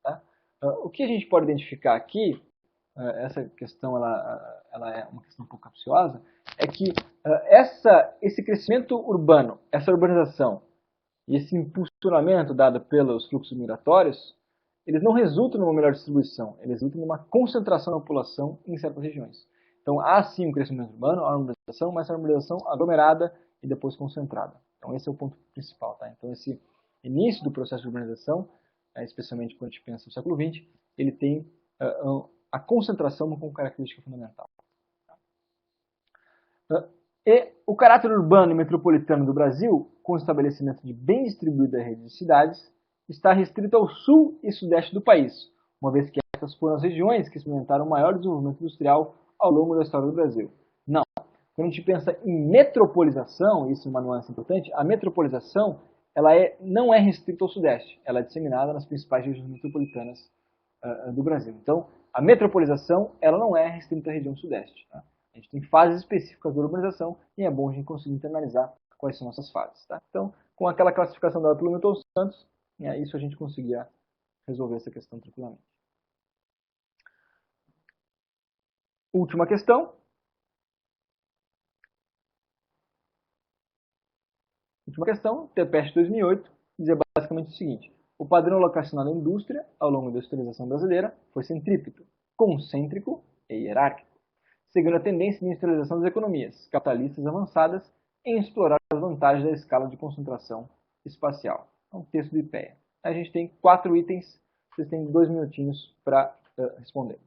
[SPEAKER 1] Tá? O que a gente pode identificar aqui, essa questão ela é uma questão um pouco capciosa, é que esse crescimento urbano, essa urbanização e esse impulsionamento dado pelos fluxos migratórios, eles não resultam numa melhor distribuição, eles resultam numa concentração da população em certas regiões. Então há sim um crescimento urbano, a urbanização, mas a urbanização aglomerada e depois concentrada. Então esse é o ponto principal. Tá? Então esse início do processo de urbanização, especialmente quando a gente pensa no século XX, ele tem a concentração como característica fundamental. E o caráter urbano e metropolitano do Brasil, com o estabelecimento de bem distribuída rede de cidades, está restrito ao sul e sudeste do país, uma vez que essas foram as regiões que experimentaram maior desenvolvimento industrial ao longo da história do Brasil. Não. Quando a gente pensa em metropolização, isso é uma nuance importante, a metropolização ela não é restrita ao sudeste, ela é disseminada nas principais regiões metropolitanas do Brasil. Então, a metropolização ela não é restrita à região sudeste. Tá? A gente tem fases específicas da urbanização e é bom a gente conseguir internalizar quais são essas fases. Tá? Então, com aquela classificação dada pelo Milton Santos, isso a gente conseguia resolver essa questão tranquilamente. Última questão. Última questão, TPEST 2008, dizia basicamente o seguinte: o padrão locacional da indústria, ao longo da industrialização brasileira, foi centrípeto, concêntrico e hierárquico, seguindo a tendência de industrialização das economias capitalistas avançadas em explorar as vantagens da escala de concentração espacial. É um texto do IPEA. A gente tem 4 itens, vocês têm 2 minutinhos para responder.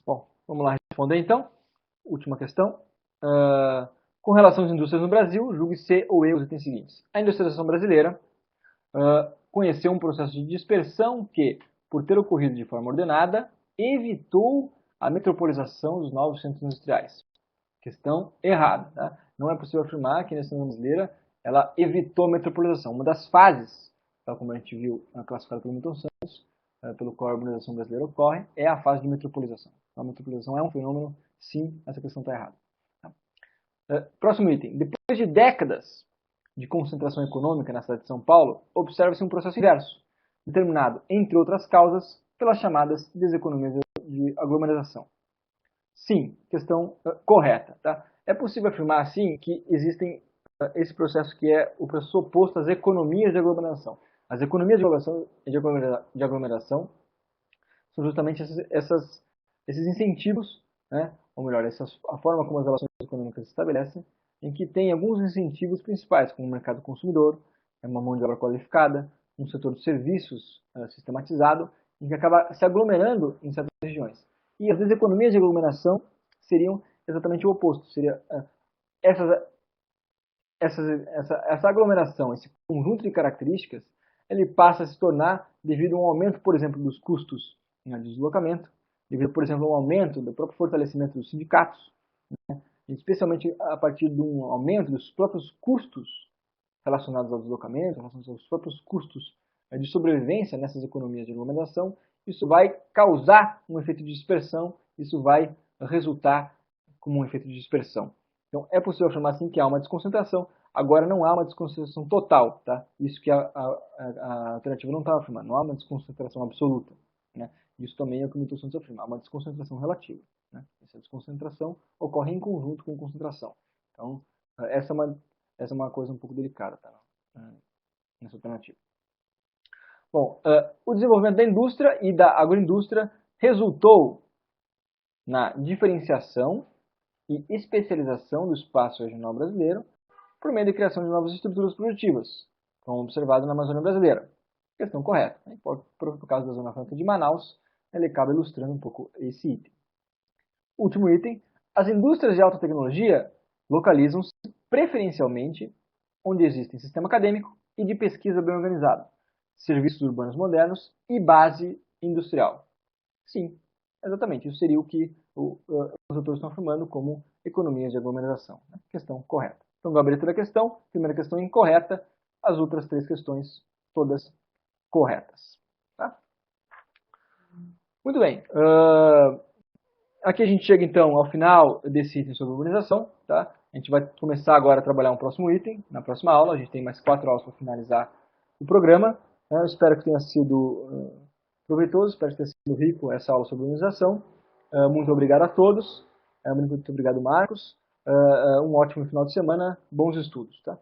[SPEAKER 1] Bom, vamos lá responder então. Última questão. Com relação às indústrias no Brasil, julgue se ou eu os itens seguintes. A industrialização brasileira conheceu um processo de dispersão que, por ter ocorrido de forma ordenada, evitou a metropolização dos novos centros industriais. Questão errada. Tá? Não é possível afirmar que a indústria brasileira ela evitou a metropolização. Uma das fases, tal como a gente viu classificada pelo Milton Santos, pelo qual a urbanização brasileira ocorre, é a fase de metropolização. A metropolização é um fenômeno, sim, essa questão está errada. Tá? Próximo item. Depois de décadas de concentração econômica na cidade de São Paulo, observa-se um processo inverso, determinado, entre outras causas, pelas chamadas deseconomias de aglomeração. Sim, questão correta. Tá? É possível afirmar, sim, que existem esse processo que é o processo oposto às economias de aglomeração. As economias de aglomeração são justamente esses incentivos, né? Ou melhor, a forma como as relações econômicas se estabelecem, em que tem alguns incentivos principais, como o mercado consumidor, uma mão de obra qualificada, um setor de serviços sistematizado, em que acaba se aglomerando em certas regiões. E as deseconomias de aglomeração seriam exatamente o oposto. Seria essa aglomeração, esse conjunto de características, ele passa a se tornar devido a um aumento, por exemplo, dos custos de deslocamento, devido, por exemplo, a um aumento do próprio fortalecimento dos sindicatos, né? Especialmente a partir de um aumento dos próprios custos relacionados ao deslocamento, relacionados aos próprios custos de sobrevivência nessas economias de aglomeração, isso vai causar um efeito de dispersão, isso vai resultar como um efeito de dispersão. Então, é possível afirmar assim que há uma desconcentração, agora não há uma desconcentração total, tá? Isso que a alternativa não estava afirmando, não há uma desconcentração absoluta, né? Isso também é o que o Milton Santos afirma, há uma desconcentração relativa, né? Essa desconcentração ocorre em conjunto com concentração. Então, essa é uma coisa um pouco delicada, tá? Nessa alternativa. Bom, o desenvolvimento da indústria e da agroindústria resultou na diferenciação e especialização do espaço regional brasileiro por meio da criação de novas estruturas produtivas, como observado na Amazônia brasileira. Questão correta. Por causa da Zona Franca de Manaus, ele acaba ilustrando um pouco esse item. Último item, as indústrias de alta tecnologia localizam-se preferencialmente onde existem sistema acadêmico e de pesquisa bem organizado, serviços urbanos modernos e base industrial. Sim, exatamente. Isso seria o que os autores estão afirmando como economias de aglomeração. Né? Questão correta. Então, gabarito a questão. Primeira questão incorreta. As outras três questões, todas corretas. Tá? Muito bem. Aqui a gente chega, então, ao final desse item sobre urbanização. Tá? A gente vai começar agora a trabalhar um próximo item, na próxima aula. A gente tem mais 4 aulas para finalizar o programa. Eu espero que tenha sido proveitoso, espero que tenha sido rico essa aula sobre urbanização. Muito obrigado a todos. Muito obrigado, Marcos. Um ótimo final de semana. Bons estudos. Tá?